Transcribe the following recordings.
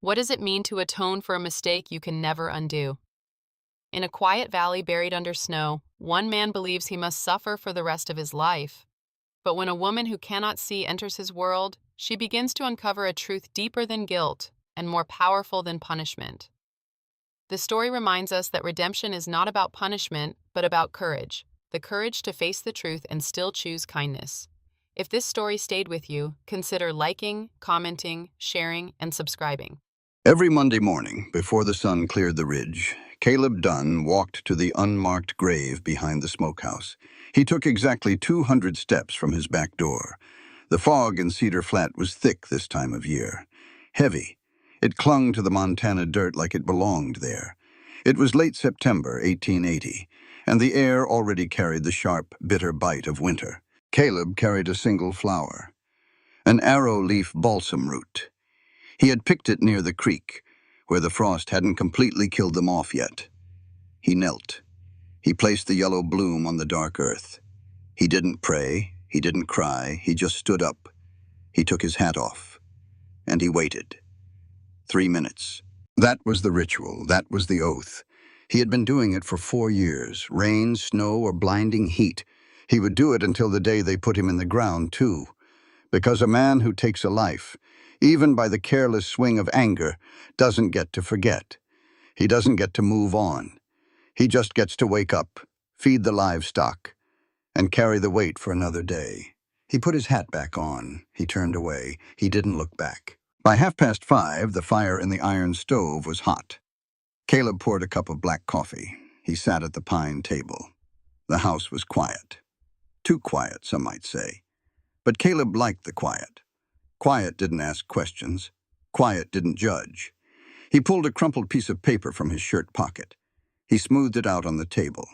What does it mean to atone for a mistake you can never undo? In a quiet valley buried under snow, one man believes he must suffer for the rest of his life. But when a woman who cannot see enters his world, she begins to uncover a truth deeper than guilt and more powerful than punishment. The story reminds us that redemption is not about punishment, but about courage, the courage to face the truth and still choose kindness. If this story stayed with you, consider liking, commenting, sharing, and subscribing. Every Monday morning, before the sun cleared the ridge, Caleb Dunn walked to the unmarked grave behind the smokehouse. He took exactly 200 steps from his back door. The fog in Cedar Flat was thick this time of year. Heavy. It clung to the Montana dirt like it belonged there. It was late September 1880, and the air already carried the sharp, bitter bite of winter. Caleb carried a single flower, an arrow-leaf balsam root. He had picked it near the creek, where the frost hadn't completely killed them off yet. He knelt. He placed the yellow bloom on the dark earth. He didn't pray, he didn't cry, he just stood up. He took his hat off, and he waited. 3 minutes. That was the ritual, that was the oath. He had been doing it for 4 years, rain, snow, or blinding heat. He would do it until the day they put him in the ground, too. Because a man who takes a life, even by the careless swing of anger, doesn't get to forget. He doesn't get to move on. He just gets to wake up, feed the livestock, and carry the weight for another day. He put his hat back on. He turned away. He didn't look back. By 5:30, the fire in the iron stove was hot. Caleb poured a cup of black coffee. He sat at the pine table. The house was quiet. Too quiet, some might say. But Caleb liked the quiet. Quiet didn't ask questions. Quiet didn't judge. He pulled a crumpled piece of paper from his shirt pocket. He smoothed it out on the table.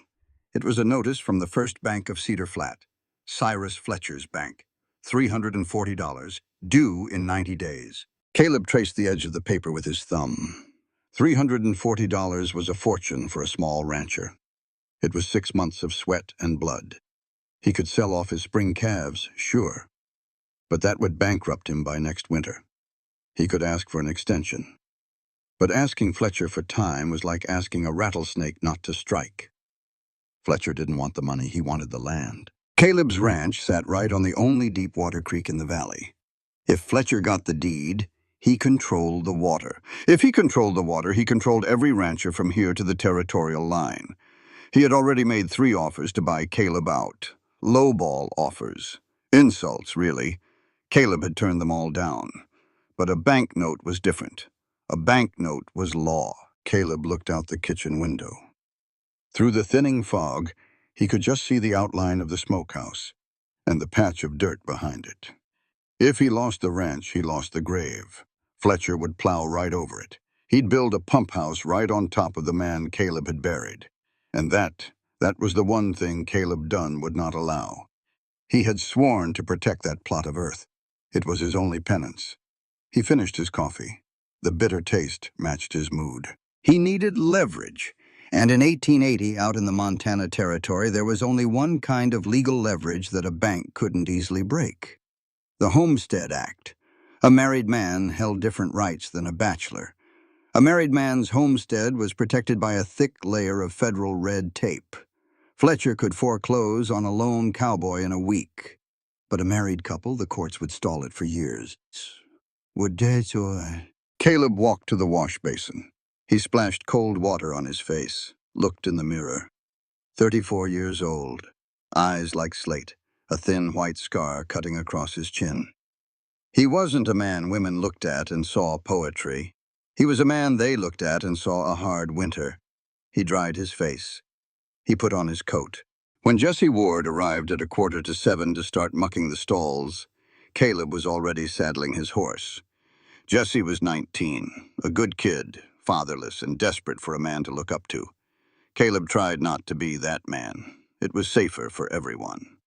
It was a notice from the First Bank of Cedar Flat, Cyrus Fletcher's bank, $340, due in 90 days. Caleb traced the edge of the paper with his thumb. $340 was a fortune for a small rancher. It was 6 months of sweat and blood. He could sell off his spring calves, sure, but that would bankrupt him by next winter. He could ask for an extension. But asking Fletcher for time was like asking a rattlesnake not to strike. Fletcher didn't want the money, he wanted the land. Caleb's ranch sat right on the only deep water creek in the valley. If Fletcher got the deed, he controlled the water. If he controlled the water, he controlled every rancher from here to the territorial line. He had already made 3 offers to buy Caleb out. Lowball offers. Insults, really. Caleb had turned them all down. But a banknote was different. A banknote was law. Caleb looked out the kitchen window. Through the thinning fog, he could just see the outline of the smokehouse and the patch of dirt behind it. If he lost the ranch, he lost the grave. Fletcher would plow right over it. He'd build a pump house right on top of the man Caleb had buried. And that was the one thing Caleb Dunn would not allow. He had sworn to protect that plot of earth. It was his only penance. He finished his coffee. The bitter taste matched his mood. He needed leverage. And in 1880, out in the Montana Territory, there was only one kind of legal leverage that a bank couldn't easily break. The Homestead Act. A married man held different rights than a bachelor. A married man's homestead was protected by a thick layer of federal red tape. Fletcher could foreclose on a lone cowboy in a week. But a married couple, the courts would stall it for years. Would that or... Caleb walked to the wash basin. He splashed cold water on his face, looked in the mirror. 34 years old, eyes like slate, a thin white scar cutting across his chin. He wasn't a man women looked at and saw poetry. He was a man they looked at and saw a hard winter. He dried his face. He put on his coat. When Jesse Ward arrived at 6:45 to start mucking the stalls, Caleb was already saddling his horse. Jesse was 19, a good kid, fatherless and desperate for a man to look up to. Caleb tried not to be that man. It was safer for everyone.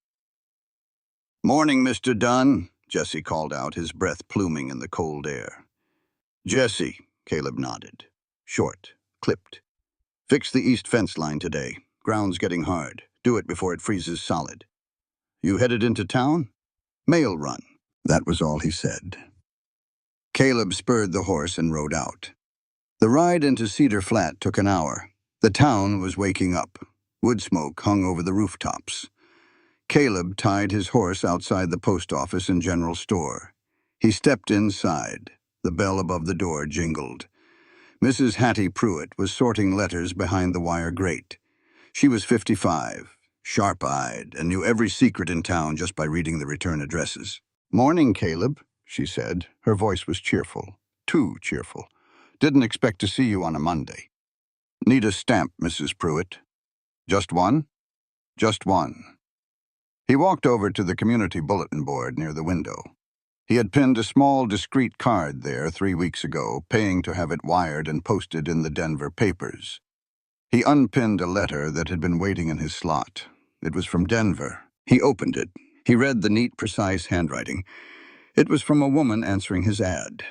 "Morning, Mr. Dunn," Jesse called out, his breath pluming in the cold air. "Jesse," Caleb nodded. Short, clipped. "Fix the east fence line today. Ground's getting hard. Do it before it freezes solid." "You headed into town?" "Mail run." That was all he said. Caleb spurred the horse and rode out. The ride into Cedar Flat took an hour. The town was waking up. Wood smoke hung over the rooftops. Caleb tied his horse outside the post office and general store. He stepped inside. The bell above the door jingled. Mrs. Hattie Pruitt was sorting letters behind the wire grate. She was 55, sharp-eyed, and knew every secret in town just by reading the return addresses. "Morning, Caleb," she said. Her voice was cheerful. Too cheerful. "Didn't expect to see you on a Monday." "Need a stamp, Mrs. Pruitt." "Just one?" "Just one." He walked over to the community bulletin board near the window. He had pinned a small, discreet card there 3 weeks ago, paying to have it wired and posted in the Denver papers. He unpinned a letter that had been waiting in his slot. It was from Denver. He opened it. He read the neat, precise handwriting. It was from a woman answering his ad.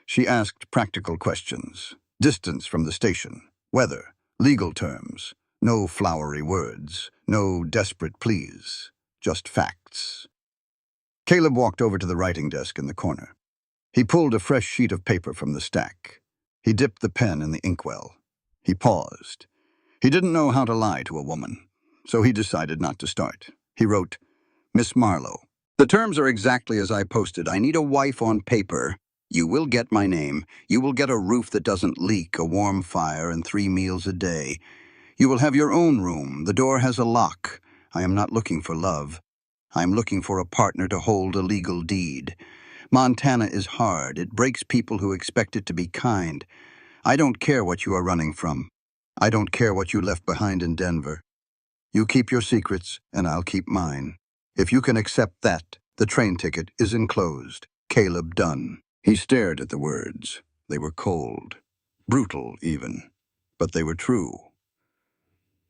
She asked practical questions. Distance from the station, weather, legal terms. No flowery words, no desperate pleas, just facts. Caleb walked over to the writing desk in the corner. He pulled a fresh sheet of paper from the stack. He dipped the pen in the inkwell. He paused. He didn't know how to lie to a woman, so he decided not to start. He wrote, "Miss Marlowe, the terms are exactly as I posted. I need a wife on paper. You will get my name. You will get a roof that doesn't leak, a warm fire, and 3 meals a day. You will have your own room. The door has a lock. I am not looking for love. I am looking for a partner to hold a legal deed. Montana is hard. It breaks people who expect it to be kind. I don't care what you are running from. I don't care what you left behind in Denver. You keep your secrets, and I'll keep mine. If you can accept that, the train ticket is enclosed. Caleb Dunn." He stared at the words. They were cold, brutal even, but they were true.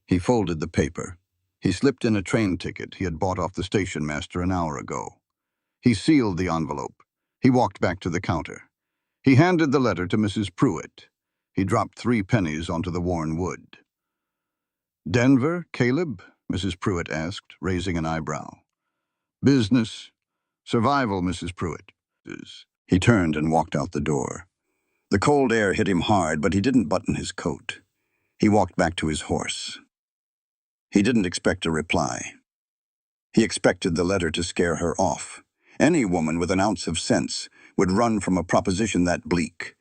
He folded the paper. He slipped in a train ticket he had bought off the station master an hour ago. He sealed the envelope. He walked back to the counter. He handed the letter to Mrs. Pruitt. He dropped 3 pennies onto the worn wood. "Denver, Caleb?" Mrs. Pruitt asked, raising an eyebrow. "Business. Survival, Mrs. Pruitt." He turned and walked out the door. The cold air hit him hard, but he didn't button his coat. He walked back to his horse. He didn't expect a reply. He expected the letter to scare her off. Any woman with an ounce of sense would run from a proposition that bleak.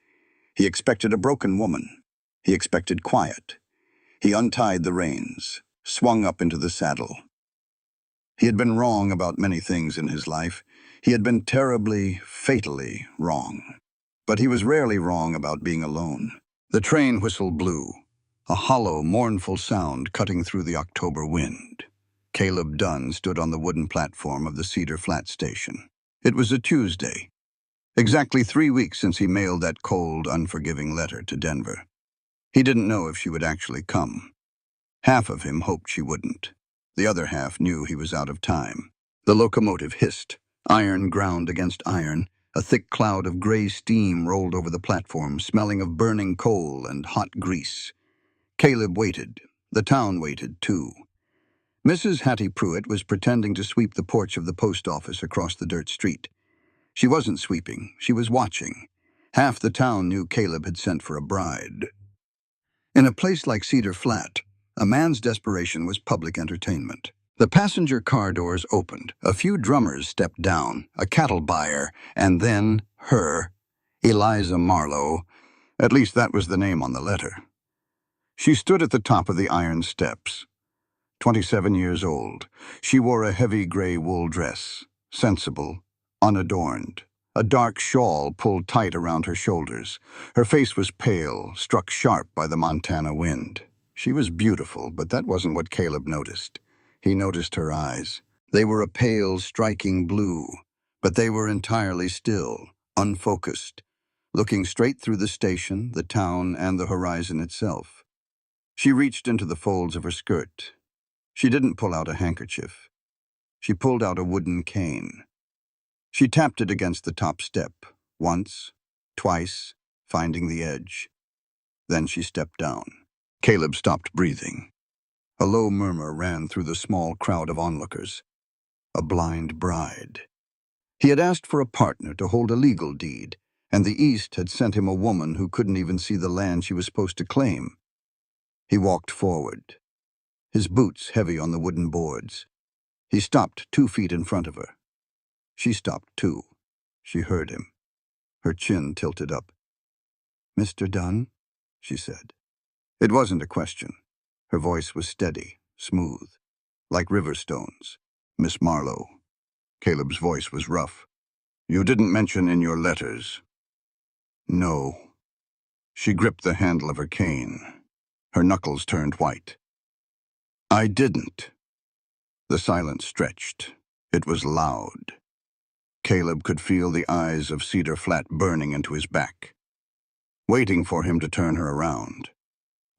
He expected a broken woman. He expected quiet. He untied the reins, swung up into the saddle. He had been wrong about many things in his life. He had been terribly, fatally wrong. But he was rarely wrong about being alone. The train whistle blew, a hollow, mournful sound cutting through the October wind. Caleb Dunn stood on the wooden platform of the Cedar Flat station. It was a Tuesday, exactly 3 weeks since he mailed that cold, unforgiving letter to Denver. He didn't know if she would actually come. Half of him hoped she wouldn't. The other half knew he was out of time. The locomotive hissed. Iron ground against iron. A thick cloud of gray steam rolled over the platform, smelling of burning coal and hot grease. Caleb waited. The town waited, too. Mrs. Hattie Pruitt was pretending to sweep the porch of the post office across the dirt street. She wasn't sweeping. She was watching. Half the town knew Caleb had sent for a bride. In a place like Cedar Flat, a man's desperation was public entertainment. The passenger car doors opened. A few drummers stepped down, a cattle buyer, and then her, Eliza Marlowe. At least that was the name on the letter. She stood at the top of the iron steps. 27 years old. She wore a heavy gray wool dress, sensible, unadorned. A dark shawl pulled tight around her shoulders. Her face was pale, struck sharp by the Montana wind. She was beautiful, but that wasn't what Caleb noticed. He noticed her eyes. They were a pale, striking blue, but they were entirely still, unfocused, looking straight through the station, the town, and the horizon itself. She reached into the folds of her skirt. She didn't pull out a handkerchief. She pulled out a wooden cane. She tapped it against the top step, once, twice, finding the edge. Then she stepped down. Caleb stopped breathing. A low murmur ran through the small crowd of onlookers. A blind bride. He had asked for a partner to hold a legal deed, and the East had sent him a woman who couldn't even see the land she was supposed to claim. He walked forward, his boots heavy on the wooden boards. He stopped 2 feet in front of her. She stopped too. She heard him. Her chin tilted up. "Mr. Dunn?" she said. It wasn't a question. Her voice was steady, smooth, like river stones. "Miss Marlowe." Caleb's voice was rough. "You didn't mention in your letters." "No." She gripped the handle of her cane. Her knuckles turned white. "I didn't." The silence stretched. It was loud. Caleb could feel the eyes of Cedar Flat burning into his back, waiting for him to turn her around,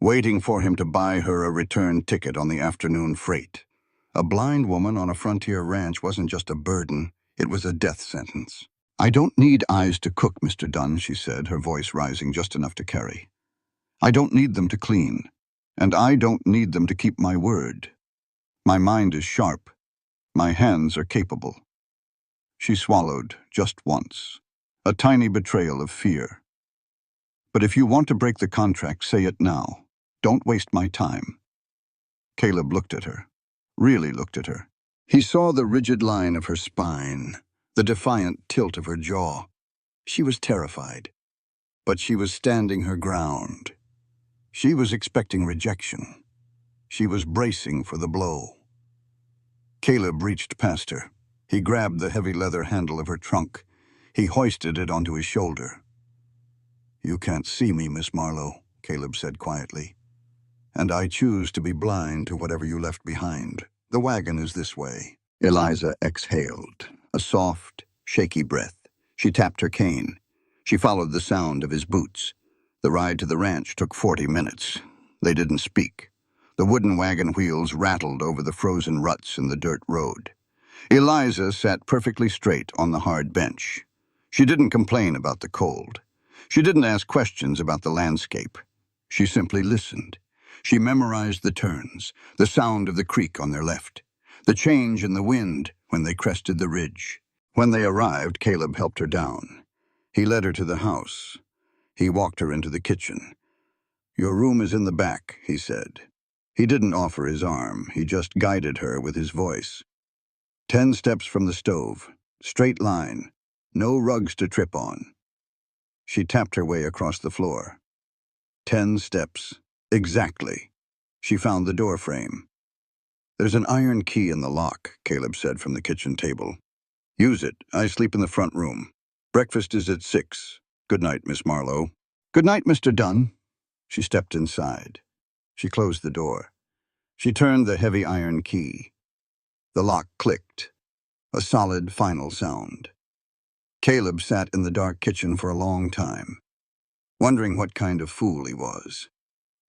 waiting for him to buy her a return ticket on the afternoon freight. A blind woman on a frontier ranch wasn't just a burden, it was a death sentence. "I don't need eyes to cook, Mr. Dunn," she said, her voice rising just enough to carry. "I don't need them to clean, and I don't need them to keep my word. My mind is sharp. My hands are capable." She swallowed just once, a tiny betrayal of fear. "But if you want to break the contract, say it now. Don't waste my time." Caleb looked at her, really looked at her. He saw the rigid line of her spine, the defiant tilt of her jaw. She was terrified, but she was standing her ground. She was expecting rejection. She was bracing for the blow. Caleb reached past her. He grabbed the heavy leather handle of her trunk. He hoisted it onto his shoulder. "You can't see me, Miss Marlowe," Caleb said quietly. "And I choose to be blind to whatever you left behind. The wagon is this way." Eliza exhaled, a soft, shaky breath. She tapped her cane. She followed the sound of his boots. The ride to the ranch took 40 minutes. They didn't speak. The wooden wagon wheels rattled over the frozen ruts in the dirt road. Eliza sat perfectly straight on the hard bench. She didn't complain about the cold. She didn't ask questions about the landscape. She simply listened. She memorized the turns, the sound of the creek on their left, the change in the wind when they crested the ridge. When they arrived, Caleb helped her down. He led her to the house. He walked her into the kitchen. "Your room is in the back," he said. He didn't offer his arm. He just guided her with his voice. 10 steps from the stove. Straight line. No rugs to trip on. She tapped her way across the floor. 10 steps. Exactly. She found the door frame. "There's an iron key in the lock," Caleb said from the kitchen table. "Use it. I sleep in the front room. Breakfast is at 6. Good night, Miss Marlowe." "Good night, Mr. Dunn." She stepped inside. She closed the door. She turned the heavy iron key. The lock clicked. A solid, final sound. Caleb sat in the dark kitchen for a long time, wondering what kind of fool he was.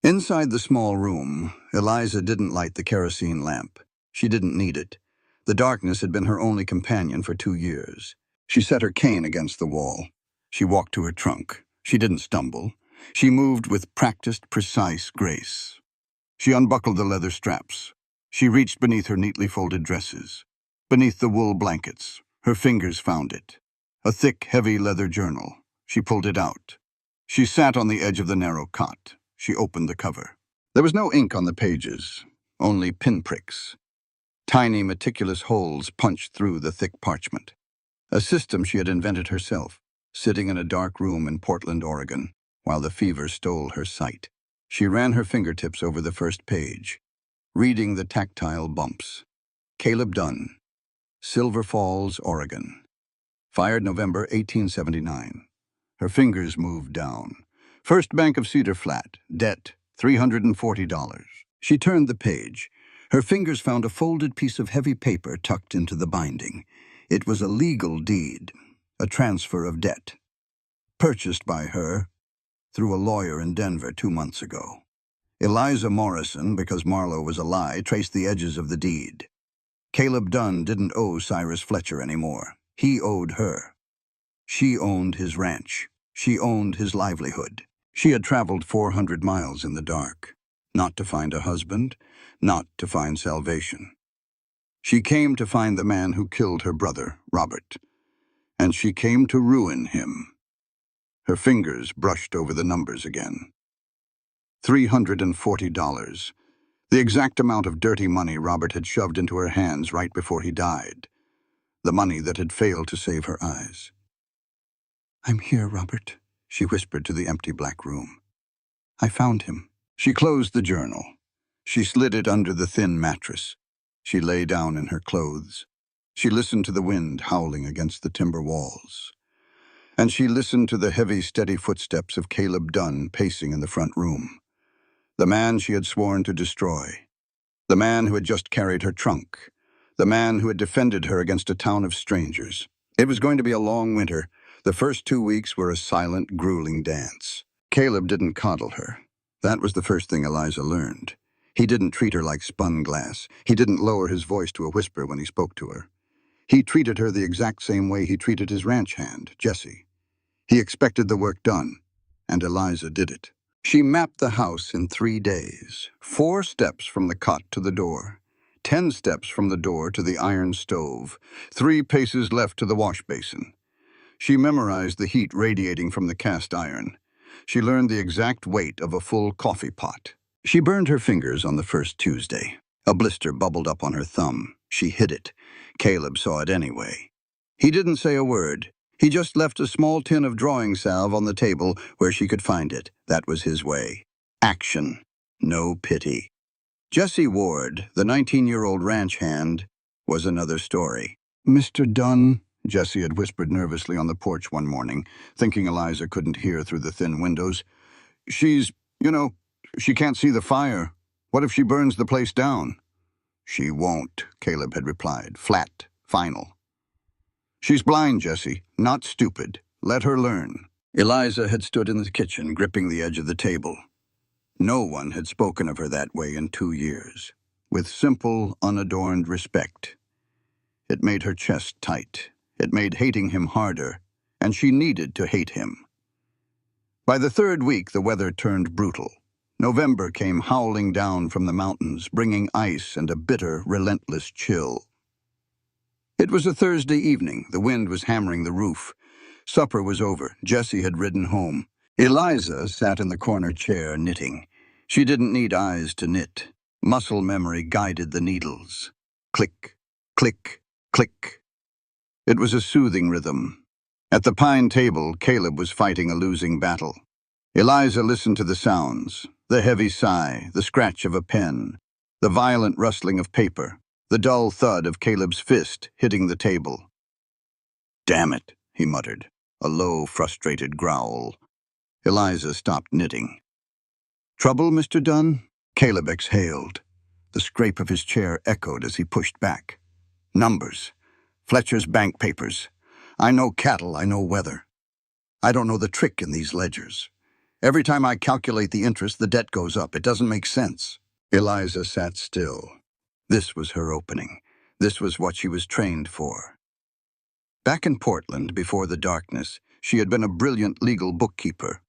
Inside the small room, Eliza didn't light the kerosene lamp. She didn't need it. The darkness had been her only companion for 2 years. She set her cane against the wall. She walked to her trunk. She didn't stumble. She moved with practiced, precise grace. She unbuckled the leather straps. She reached beneath her neatly folded dresses. Beneath the wool blankets, her fingers found it. A thick, heavy leather journal. She pulled it out. She sat on the edge of the narrow cot. She opened the cover. There was no ink on the pages, only pinpricks. Tiny, meticulous holes punched through the thick parchment. A system she had invented herself, sitting in a dark room in Portland, Oregon, while the fever stole her sight. She ran her fingertips over the first page, reading the tactile bumps. Caleb Dunn, Silver Falls, Oregon. Fired November 1879. Her fingers moved down. First Bank of Cedar Flat. Debt, $340. She turned the page. Her fingers found a folded piece of heavy paper tucked into the binding. It was a legal deed, a transfer of debt, purchased by her through a lawyer in Denver 2 months ago. Eliza Morrison, because Marlowe was a lie, traced the edges of the deed. Caleb Dunn didn't owe Cyrus Fletcher anymore. He owed her. She owned his ranch. She owned his livelihood. She had traveled 400 miles in the dark, not to find a husband, not to find salvation. She came to find the man who killed her brother, Robert, and she came to ruin him. Her fingers brushed over the numbers again. $340. The exact amount of dirty money Robert had shoved into her hands right before he died. The money that had failed to save her eyes. "I'm here, Robert," she whispered to the empty black room. "I found him." She closed the journal. She slid it under the thin mattress. She lay down in her clothes. She listened to the wind howling against the timber walls. And she listened to the heavy, steady footsteps of Caleb Dunn pacing in the front room. The man she had sworn to destroy. The man who had just carried her trunk. The man who had defended her against a town of strangers. It was going to be a long winter. The first 2 weeks were a silent, grueling dance. Caleb didn't coddle her. That was the first thing Eliza learned. He didn't treat her like spun glass. He didn't lower his voice to a whisper when he spoke to her. He treated her the exact same way he treated his ranch hand, Jesse. He expected the work done, and Eliza did it. She mapped the house in 3 days. 4 steps from the cot to the door. 10 steps from the door to the iron stove. 3 paces left to the wash basin. She memorized the heat radiating from the cast iron. She learned the exact weight of a full coffee pot. She burned her fingers on the first Tuesday. A blister bubbled up on her thumb. She hid it. Caleb saw it anyway. He didn't say a word. He just left a small tin of drawing salve on the table where she could find it. That was his way. Action. No pity. Jesse Ward, the 19-year-old ranch hand, was another story. "Mr. Dunn," Jesse had whispered nervously on the porch one morning, thinking Eliza couldn't hear through the thin windows. "She's, she can't see the fire. What if she burns the place down?" "She won't," Caleb had replied, flat, final. "She's blind, Jesse, not stupid. Let her learn." Eliza had stood in the kitchen, gripping the edge of the table. No one had spoken of her that way in 2 years, with simple, unadorned respect. It made her chest tight. It made hating him harder, and she needed to hate him. By the 3rd week, the weather turned brutal. November came howling down from the mountains, bringing ice and a bitter, relentless chill. It was a Thursday evening. The wind was hammering the roof. Supper was over. Jesse had ridden home. Eliza sat in the corner chair, knitting. She didn't need eyes to knit. Muscle memory guided the needles. Click, click, click. It was a soothing rhythm. At the pine table, Caleb was fighting a losing battle. Eliza listened to the sounds, the heavy sigh, the scratch of a pen, the violent rustling of paper, the dull thud of Caleb's fist hitting the table. "Damn it," he muttered, a low, frustrated growl. Eliza stopped knitting. "Trouble, Mr. Dunn?" Caleb exhaled. The scrape of his chair echoed as he pushed back. "Numbers. Fletcher's bank papers. I know cattle, I know weather. I don't know the trick in these ledgers. Every time I calculate the interest, the debt goes up. It doesn't make sense." Eliza sat still. This was her opening. This was what she was trained for. Back in Portland, before the darkness, she had been a brilliant legal bookkeeper.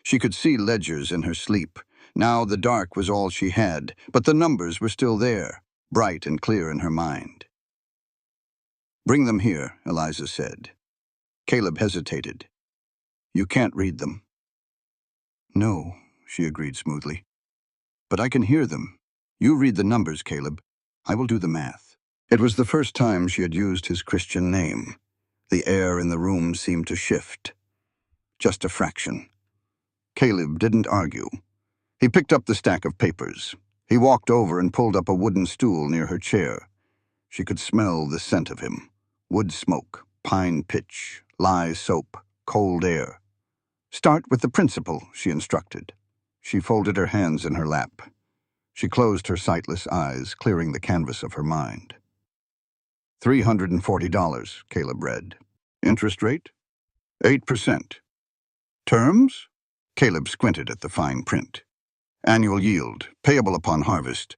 She could see ledgers in her sleep. Now the dark was all she had, but the numbers were still there, bright and clear in her mind. "Bring them here," Eliza said. Caleb hesitated. "You can't read them." "No," she agreed smoothly. "But I can hear them. You read the numbers, Caleb. I will do the math." It was the first time she had used his Christian name. The air in the room seemed to shift. Just a fraction. Caleb didn't argue. He picked up the stack of papers. He walked over and pulled up a wooden stool near her chair. She could smell the scent of him. Wood smoke, pine pitch, lye soap, cold air. "Start with the principal," she instructed. She folded her hands in her lap. She closed her sightless eyes, clearing the canvas of her mind. $340, Caleb read. "Interest rate? 8%. Terms?" Caleb squinted at the fine print. "Annual yield, payable upon harvest.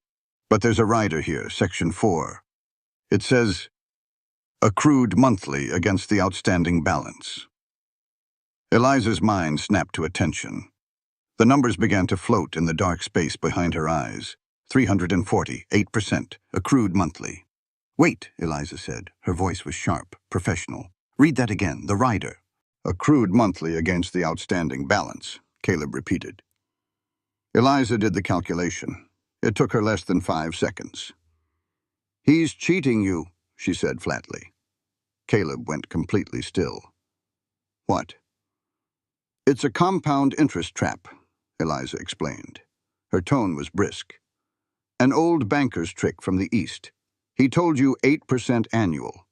But there's a rider here, Section 4. It says, accrued monthly against the outstanding balance." Eliza's mind snapped to attention. The numbers began to float in the dark space behind her eyes. 340, 8%, accrued monthly. "Wait," Eliza said. Her voice was sharp, professional. "Read that again, the rider." Accrued monthly against the outstanding balance, Caleb repeated. Eliza did the calculation. It took her less than 5 seconds. "He's cheating you," she said flatly. Caleb went completely still. "What?" "It's a compound interest trap," Eliza explained. Her tone was brisk. "An old banker's trick from the East. He told you 8% annual.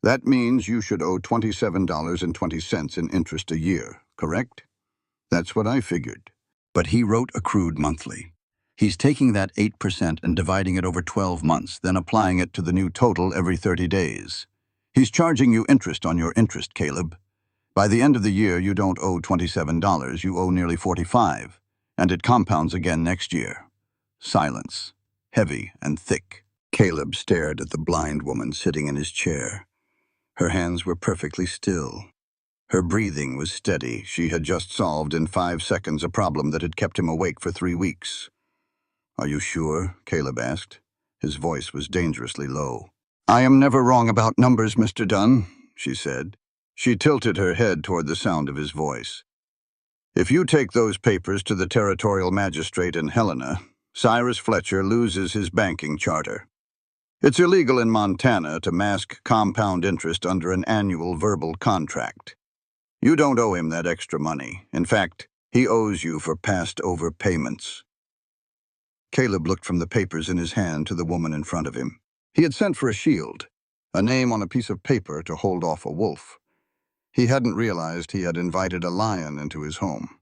That means you should owe $27.20 in interest a year, correct?" "That's what I figured." But he wrote accrued monthly. He's taking that 8% and dividing it over 12 months, then applying it to the new total every 30 days. He's charging you interest on your interest, Caleb. By the end of the year, you don't owe $27, you owe nearly $45, and it compounds again next year. Silence, heavy and thick. Caleb stared at the blind woman sitting in his chair. Her hands were perfectly still. Her breathing was steady. She had just solved in 5 seconds a problem that had kept him awake for 3 weeks. "Are you sure?" Caleb asked. His voice was dangerously low. "I am never wrong about numbers, Mr. Dunn," she said. She tilted her head toward the sound of his voice. "If you take those papers to the territorial magistrate in Helena, Cyrus Fletcher loses his banking charter. It's illegal in Montana to mask compound interest under an annual verbal contract. You don't owe him that extra money. In fact, he owes you for past overpayments." Caleb looked from the papers in his hand to the woman in front of him. He had sent for a shield, a name on a piece of paper to hold off a wolf. He hadn't realized he had invited a lion into his home.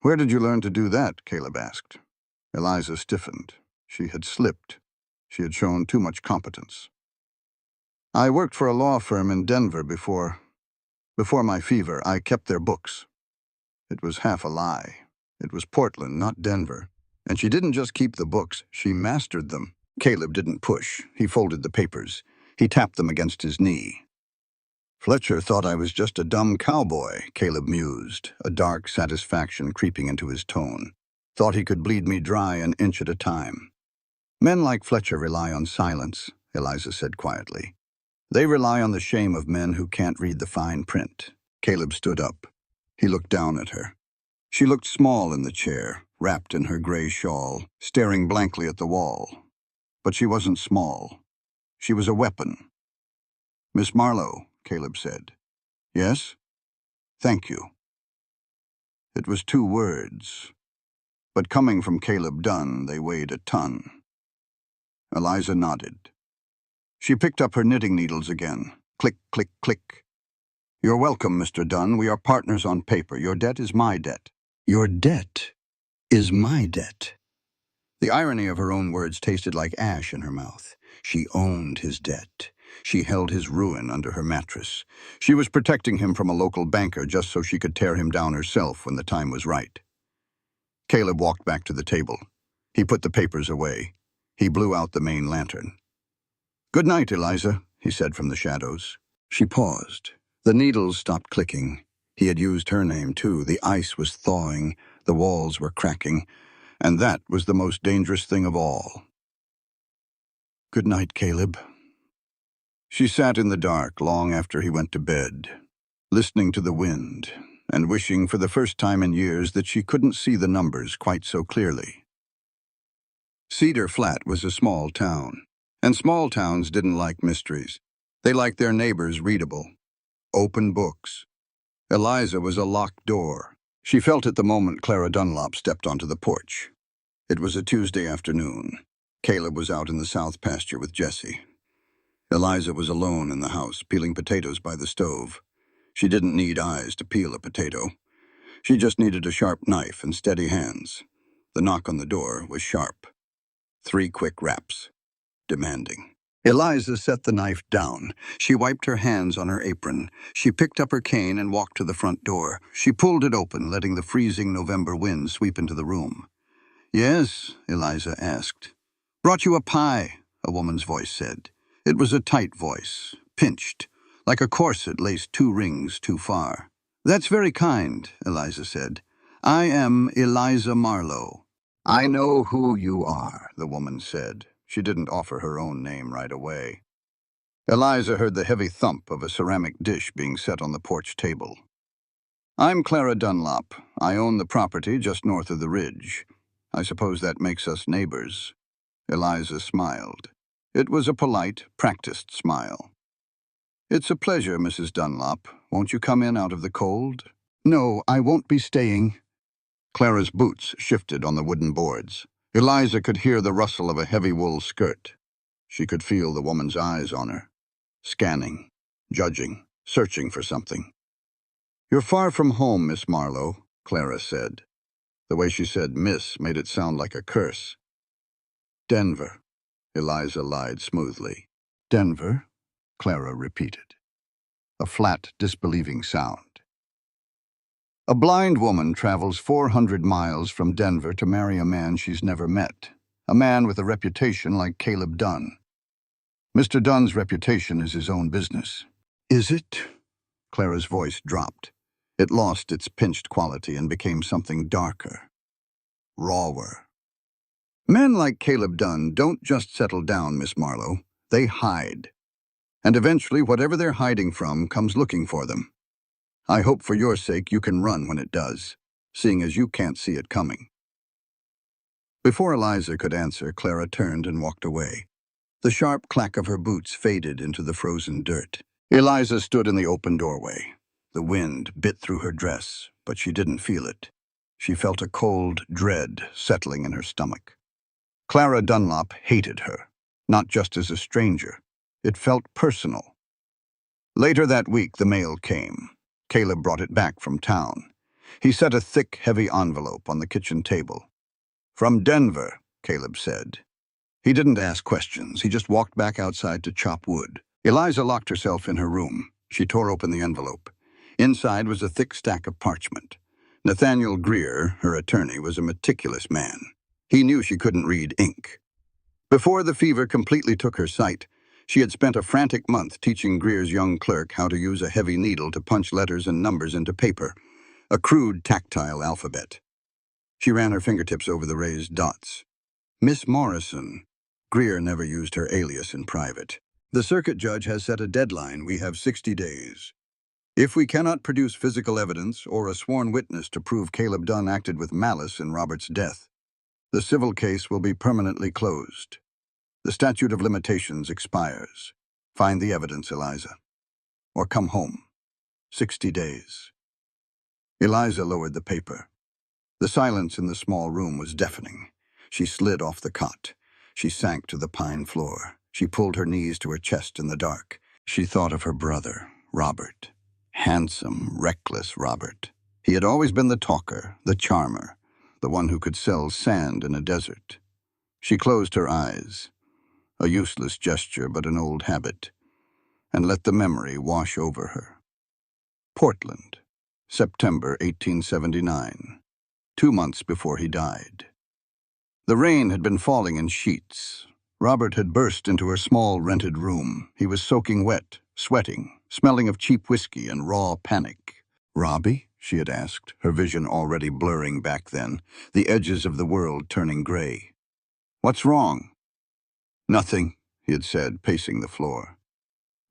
"Where did you learn to do that?" Caleb asked. Eliza stiffened. She had slipped. She had shown too much competence. "I worked for a law firm in Denver before my fever. I kept their books." It was half a lie. It was Portland, not Denver. And she didn't just keep the books, she mastered them. Caleb didn't push. He folded the papers. He tapped them against his knee. "Fletcher thought I was just a dumb cowboy," Caleb mused, a dark satisfaction creeping into his tone. "Thought he could bleed me dry an inch at a time." "Men like Fletcher rely on silence," Eliza said quietly. "They rely on the shame of men who can't read the fine print." Caleb stood up. He looked down at her. She looked small in the chair, wrapped in her gray shawl, staring blankly at the wall. But she wasn't small. She was a weapon. "Miss Marlowe," Caleb said. "Yes?" "Thank you." It was 2 words, but coming from Caleb Dunn, they weighed a ton. Eliza nodded. She picked up her knitting needles again. Click, click, click. "You're welcome, Mr. Dunn. We are partners on paper. Your debt is my debt." "Your debt is my debt." The irony of her own words tasted like ash in her mouth. She owned his debt. She held his ruin under her mattress. She was protecting him from a local banker just so she could tear him down herself when the time was right. Caleb walked back to the table. He put the papers away. He blew out the main lantern. "Good night, Eliza," he said from the shadows. She paused. The needles stopped clicking. He had used her name, too. The ice was thawing. The walls were cracking. And that was the most dangerous thing of all. "Good night, Caleb." She sat in the dark long after he went to bed, listening to the wind and wishing for the first time in years that she couldn't see the numbers quite so clearly. Cedar Flat was a small town, and small towns didn't like mysteries. They liked their neighbors readable. Open books. Eliza was a locked door. She felt it the moment Clara Dunlop stepped onto the porch. It was a Tuesday afternoon. Caleb was out in the south pasture with Jessie. Eliza was alone in the house, peeling potatoes by the stove. She didn't need eyes to peel a potato. She just needed a sharp knife and steady hands. The knock on the door was sharp. 3 quick raps. Demanding. Eliza set the knife down. She wiped her hands on her apron. She picked up her cane and walked to the front door. She pulled it open, letting the freezing November wind sweep into the room. "Yes?" Eliza asked. "Brought you a pie," a woman's voice said. It was a tight voice, pinched, like a corset laced 2 rings too far. "That's very kind," Eliza said. "I am Eliza Marlowe." "I know who you are," the woman said. She didn't offer her own name right away. Eliza heard the heavy thump of a ceramic dish being set on the porch table. "I'm Clara Dunlop. I own the property just north of the ridge. I suppose that makes us neighbors." Eliza smiled. It was a polite, practiced smile. "It's a pleasure, Mrs. Dunlop. Won't you come in out of the cold?" "No, I won't be staying." Clara's boots shifted on the wooden boards. Eliza could hear the rustle of a heavy wool skirt. She could feel the woman's eyes on her, scanning, judging, searching for something. "You're far from home, Miss Marlowe," Clara said. The way she said "miss" made it sound like a curse. "Denver," Eliza lied smoothly. "Denver," Clara repeated. A flat, disbelieving sound. A blind woman travels 400 miles from Denver to marry a man she's never met, a man with a reputation like Caleb Dunn. Mr. Dunn's reputation is his own business. "Is it?" Clara's voice dropped. It lost its pinched quality and became something darker, rawer. "Men like Caleb Dunn don't just settle down, Miss Marlowe. They hide. And eventually whatever they're hiding from comes looking for them. I hope for your sake you can run when it does, seeing as you can't see it coming." Before Eliza could answer, Clara turned and walked away. The sharp clack of her boots faded into the frozen dirt. Eliza stood in the open doorway. The wind bit through her dress, but she didn't feel it. She felt a cold dread settling in her stomach. Clara Dunlop hated her, not just as a stranger. It felt personal. Later that week, the mail came. Caleb brought it back from town. He set a thick, heavy envelope on the kitchen table. "From Denver," Caleb said. He didn't ask questions. He just walked back outside to chop wood. Eliza locked herself in her room. She tore open the envelope. Inside was a thick stack of parchment. Nathaniel Greer, her attorney, was a meticulous man. He knew she couldn't read ink. Before the fever completely took her sight, she had spent a frantic month teaching Greer's young clerk how to use a heavy needle to punch letters and numbers into paper, a crude tactile alphabet. She ran her fingertips over the raised dots. "Miss Morrison." Greer never used her alias in private. "The circuit judge has set a deadline. We have 60 days. If we cannot produce physical evidence or a sworn witness to prove Caleb Dunn acted with malice in Robert's death, the civil case will be permanently closed. The statute of limitations expires. Find the evidence, Eliza. Or come home. 60 days. Eliza lowered the paper. The silence in the small room was deafening. She slid off the cot. She sank to the pine floor. She pulled her knees to her chest in the dark. She thought of her brother, Robert. Handsome, reckless Robert. He had always been the talker, the charmer, the one who could sell sand in a desert. She closed her eyes, a useless gesture but an old habit, and let the memory wash over her. Portland, September 1879, 2 months before he died. The rain had been falling in sheets. Robert had burst into her small rented room. He was soaking wet, sweating, smelling of cheap whiskey and raw panic. "Robbie?" she had asked, her vision already blurring back then, the edges of the world turning gray. "What's wrong?" "Nothing," he had said, pacing the floor.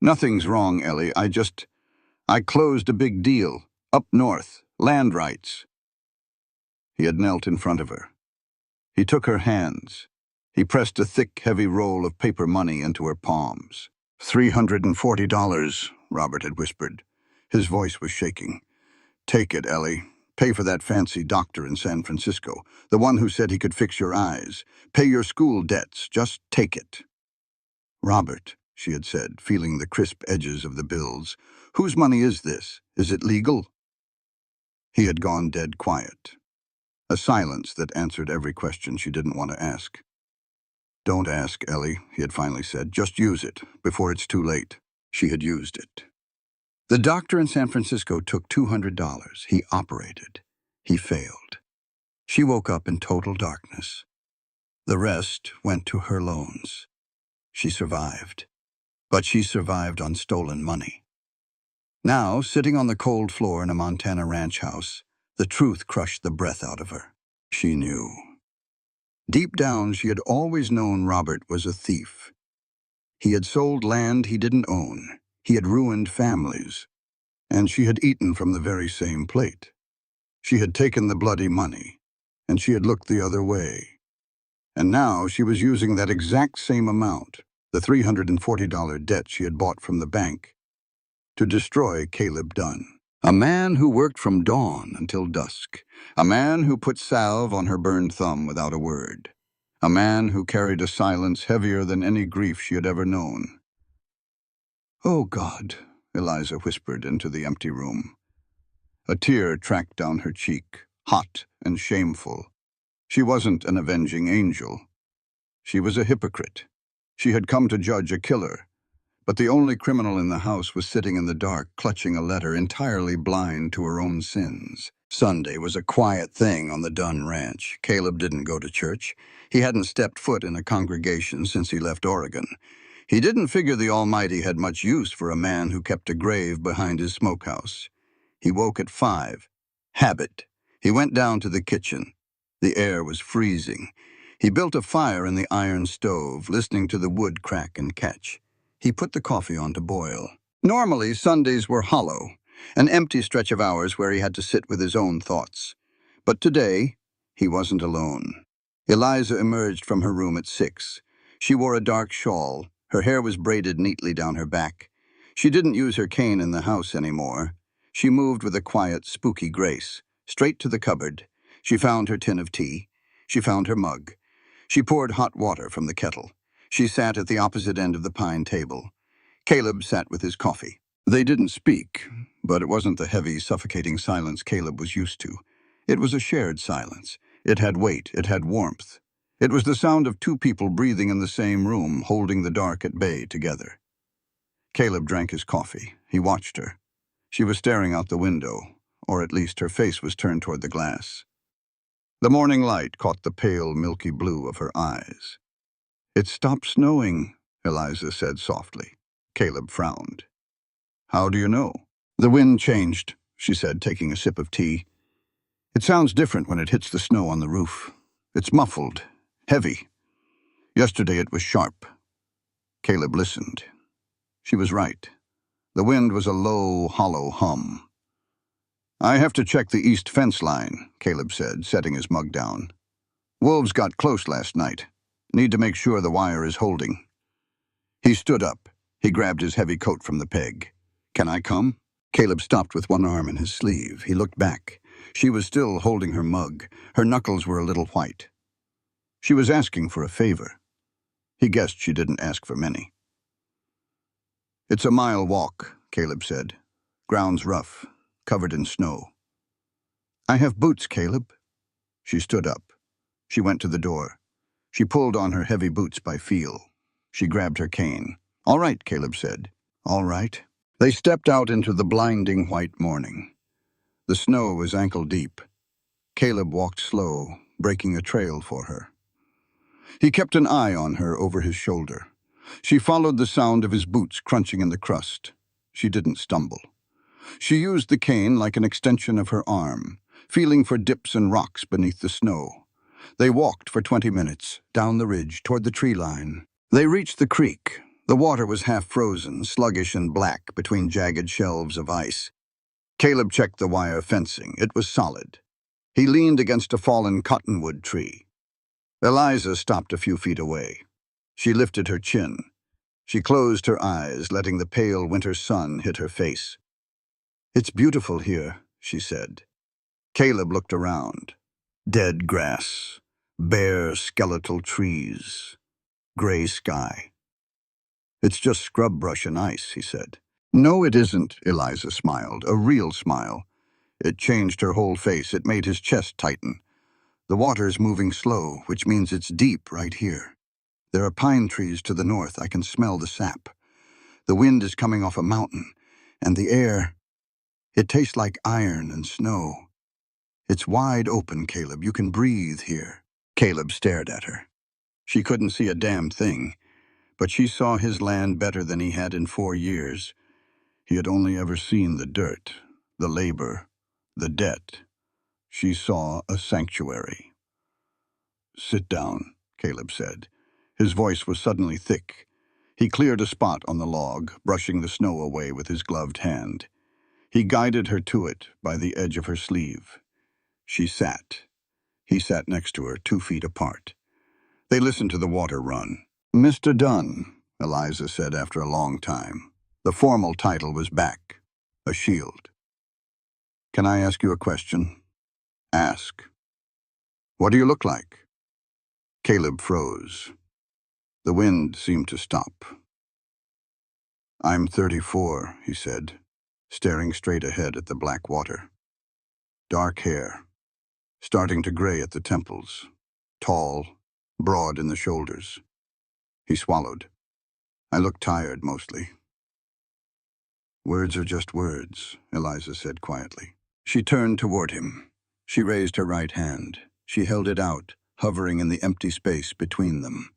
"Nothing's wrong, Ellie. I closed a big deal. Up north. Land rights." He had knelt in front of her. He took her hands. He pressed a thick, heavy roll of paper money into her palms. $340, Robert had whispered. His voice was shaking. "Take it, Ellie. Pay for that fancy doctor in San Francisco, the one who said he could fix your eyes. Pay your school debts. Just take it." "Robert," she had said, feeling the crisp edges of the bills, "whose money is this? Is it legal?" He had gone dead quiet. A silence that answered every question she didn't want to ask. "Don't ask, Ellie," he had finally said. "Just use it, before it's too late." She had used it. The doctor in San Francisco took $200. He operated. He failed. She woke up in total darkness. The rest went to her loans. She survived. But she survived on stolen money. Now, sitting on the cold floor in a Montana ranch house, the truth crushed the breath out of her. She knew. Deep down, she had always known Robert was a thief. He had sold land he didn't own. He had ruined families. And she had eaten from the very same plate. She had taken the bloody money, and she had looked the other way. And now she was using that exact same amount, the $340 debt she had bought from the bank, to destroy Caleb Dunn. A man who worked from dawn until dusk. A man who put salve on her burned thumb without a word. A man who carried a silence heavier than any grief she had ever known. "Oh, God," Eliza whispered into the empty room. A tear tracked down her cheek, hot and shameful. She wasn't an avenging angel. She was a hypocrite. She had come to judge a killer, but the only criminal in the house was sitting in the dark, clutching a letter, entirely blind to her own sins. Sunday was a quiet thing on the Dunn ranch. Caleb didn't go to church. He hadn't stepped foot in a congregation since he left Oregon. He didn't figure the Almighty had much use for a man who kept a grave behind his smokehouse. He woke at 5. Habit. He went down to the kitchen. The air was freezing. He built a fire in the iron stove, listening to the wood crack and catch. He put the coffee on to boil. Normally, Sundays were hollow, an empty stretch of hours where he had to sit with his own thoughts. But today, he wasn't alone. Eliza emerged from her room at 6. She wore a dark shawl. Her hair was braided neatly down her back. She didn't use her cane in the house anymore. She moved with a quiet, spooky grace, straight to the cupboard. She found her tin of tea. She found her mug. She poured hot water from the kettle. She sat at the opposite end of the pine table. Caleb sat with his coffee. They didn't speak, but it wasn't the heavy, suffocating silence Caleb was used to. It was a shared silence. It had weight. It had warmth. It was the sound of two people breathing in the same room, holding the dark at bay together. Caleb drank his coffee. He watched her. She was staring out the window, or at least her face was turned toward the glass. The morning light caught the pale, milky blue of her eyes. "It stopped snowing," Eliza said softly. Caleb frowned. "How do you know?" "The wind changed," she said, taking a sip of tea. "It sounds different when it hits the snow on the roof. It's muffled, heavy. Yesterday it was sharp." Caleb listened. She was right. The wind was a low, hollow hum. "I have to check the east fence line," Caleb said, setting his mug down. "Wolves got close last night. Need to make sure the wire is holding." He stood up. He grabbed his heavy coat from the peg. "Can I come?" Caleb stopped with one arm in his sleeve. He looked back. She was still holding her mug. Her knuckles were a little white. She was asking for a favor. He guessed she didn't ask for many. "It's a mile walk," Caleb said. "Ground's rough, covered in snow." "I have boots, Caleb." She stood up. She went to the door. She pulled on her heavy boots by feel. She grabbed her cane. "All right," Caleb said. "All right." They stepped out into the blinding white morning. The snow was ankle-deep. Caleb walked slow, breaking a trail for her. He kept an eye on her over his shoulder. She followed the sound of his boots crunching in the crust. She didn't stumble. She used the cane like an extension of her arm, feeling for dips and rocks beneath the snow. They walked for 20 minutes, down the ridge, toward the tree line. They reached the creek. The water was half frozen, sluggish and black between jagged shelves of ice. Caleb checked the wire fencing. It was solid. He leaned against a fallen cottonwood tree. Eliza stopped a few feet away. She lifted her chin. She closed her eyes, letting the pale winter sun hit her face. "It's beautiful here," she said. Caleb looked around. Dead grass, bare skeletal trees, gray sky. "It's just scrub brush and ice," he said. "No, it isn't," Eliza smiled, a real smile. It changed her whole face. It made his chest tighten. "The water's moving slow, which means it's deep right here. There are pine trees to the north. I can smell the sap. The wind is coming off a mountain, and the air, it tastes like iron and snow. It's wide open, Caleb. You can breathe here." Caleb stared at her. She couldn't see a damn thing, but she saw his land better than he had in 4 years. He had only ever seen the dirt, the labor, the debt. She saw a sanctuary. "Sit down," Caleb said. His voice was suddenly thick. He cleared a spot on the log, brushing the snow away with his gloved hand. He guided her to it by the edge of her sleeve. She sat. He sat next to her, 2 feet apart. They listened to the water run. "Mr. Dunn," Eliza said after a long time. The formal title was back. A shield. "Can I ask you a question?" "Ask." "What do you look like?" Caleb froze. The wind seemed to stop. "I'm 34, he said, staring straight ahead at the black water. Dark hair, starting to gray at the temples, tall, broad in the shoulders. He swallowed. "I look tired, mostly." "Words are just words," Eliza said quietly. She turned toward him. She raised her right hand. She held it out, hovering in the empty space between them.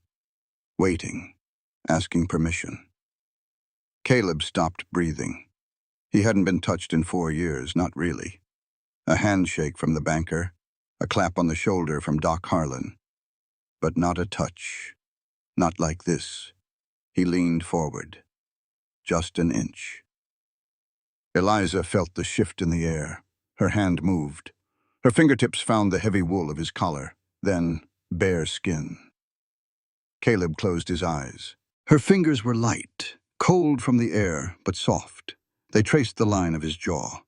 Waiting, asking permission. Caleb stopped breathing. He hadn't been touched in 4 years, not really. A handshake from the banker, a clap on the shoulder from Doc Harlan. But not a touch. Not like this. He leaned forward. Just an inch. Eliza felt the shift in the air. Her hand moved. Her fingertips found the heavy wool of his collar, then bare skin. Caleb closed his eyes. Her fingers were light, cold from the air, but soft. They traced the line of his jaw.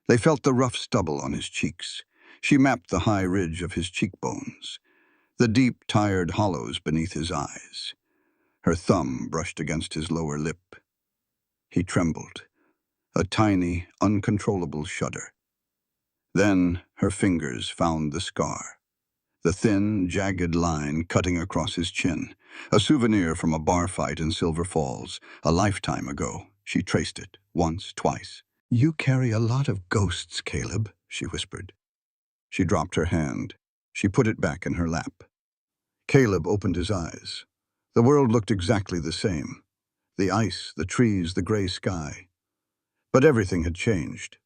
They felt the rough stubble on his cheeks. She mapped the high ridge of his cheekbones, the deep, tired hollows beneath his eyes. Her thumb brushed against his lower lip. He trembled, a tiny, uncontrollable shudder. Then her fingers found the scar, the thin, jagged line cutting across his chin, a souvenir from a bar fight in Silver Falls, a lifetime ago. She traced it, once, twice. "You carry a lot of ghosts, Caleb," she whispered. She dropped her hand. She put it back in her lap. Caleb opened his eyes. The world looked exactly the same. The ice, the trees, the gray sky. But everything had changed.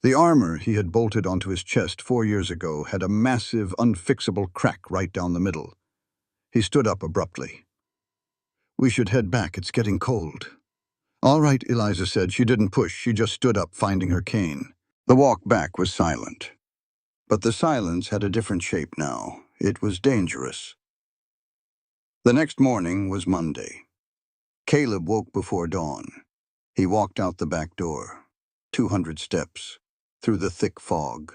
The armor he had bolted onto his chest 4 years ago had a massive, unfixable crack right down the middle. He stood up abruptly. "We should head back. It's getting cold." "All right," Eliza said. She didn't push. She just stood up, finding her cane. The walk back was silent. But the silence had a different shape now. It was dangerous. The next morning was Monday. Caleb woke before dawn. He walked out the back door, 200 steps, through the thick fog.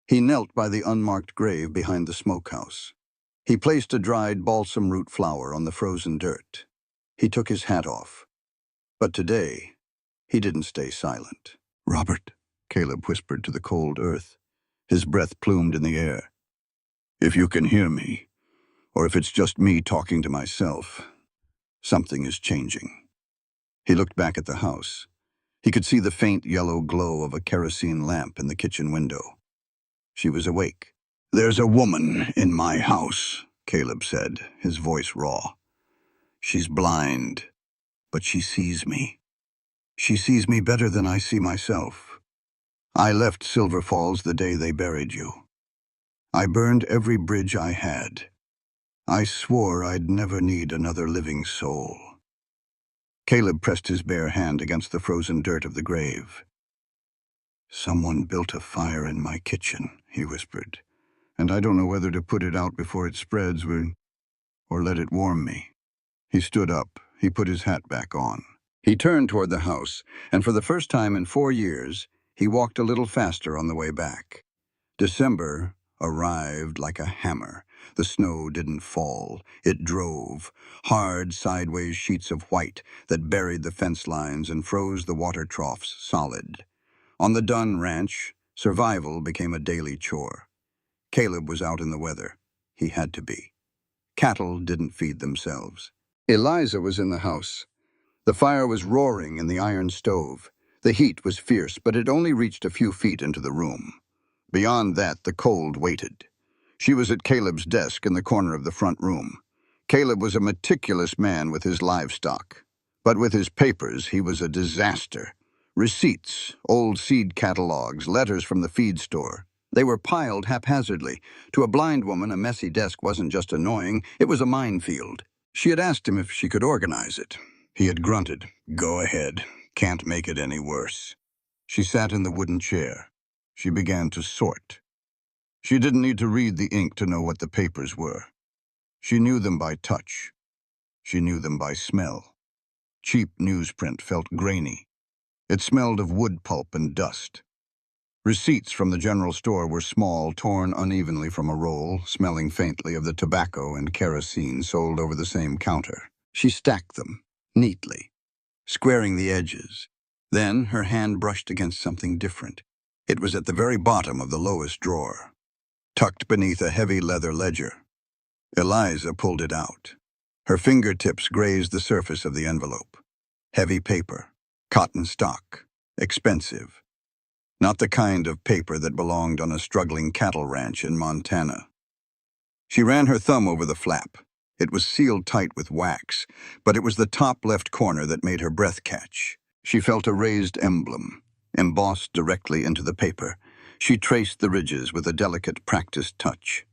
He knelt by the unmarked grave behind the smokehouse. He placed a dried balsam root flower on the frozen dirt. He took his hat off. But today, he didn't stay silent. "Robert," Caleb whispered to the cold earth. His breath plumed in the air. "If you can hear me, or if it's just me talking to myself, something is changing." He looked back at the house. He could see the faint yellow glow of a kerosene lamp in the kitchen window. She was awake. "There's a woman in my house," Caleb said, his voice raw. "She's blind, but she sees me. She sees me better than I see myself. I left Silver Falls the day they buried you. I burned every bridge I had. I swore I'd never need another living soul." Caleb pressed his bare hand against the frozen dirt of the grave. "Someone built a fire in my kitchen," he whispered, "and I don't know whether to put it out before it spreads or let it warm me." He stood up. He put his hat back on. He turned toward the house, and for the first time in 4 years, he walked a little faster on the way back. December arrived like a hammer. The snow didn't fall. It drove, hard, sideways sheets of white that buried the fence lines and froze the water troughs solid. On the Dunn Ranch, survival became a daily chore. Caleb was out in the weather. He had to be. Cattle didn't feed themselves. Eliza was in the house. The fire was roaring in the iron stove. The heat was fierce, but it only reached a few feet into the room. Beyond that, the cold waited. She was at Caleb's desk in the corner of the front room. Caleb was a meticulous man with his livestock. But with his papers, he was a disaster. Receipts, old seed catalogs, letters from the feed store. They were piled haphazardly. To a blind woman, a messy desk wasn't just annoying, it was a minefield. She had asked him if she could organize it. He had grunted, "Go ahead. Can't make it any worse." She sat in the wooden chair. She began to sort. She didn't need to read the ink to know what the papers were. She knew them by touch. She knew them by smell. Cheap newsprint felt grainy. It smelled of wood pulp and dust. Receipts from the general store were small, torn unevenly from a roll, smelling faintly of the tobacco and kerosene sold over the same counter. She stacked them, neatly, squaring the edges. Then her hand brushed against something different. It was at the very bottom of the lowest drawer, tucked beneath a heavy leather ledger. Eliza pulled it out. Her fingertips grazed the surface of the envelope. Heavy paper, cotton stock, expensive. Not the kind of paper that belonged on a struggling cattle ranch in Montana. She ran her thumb over the flap. It was sealed tight with wax, but it was the top left corner that made her breath catch. She felt a raised emblem, embossed directly into the paper. She traced the ridges with a delicate, practiced touch.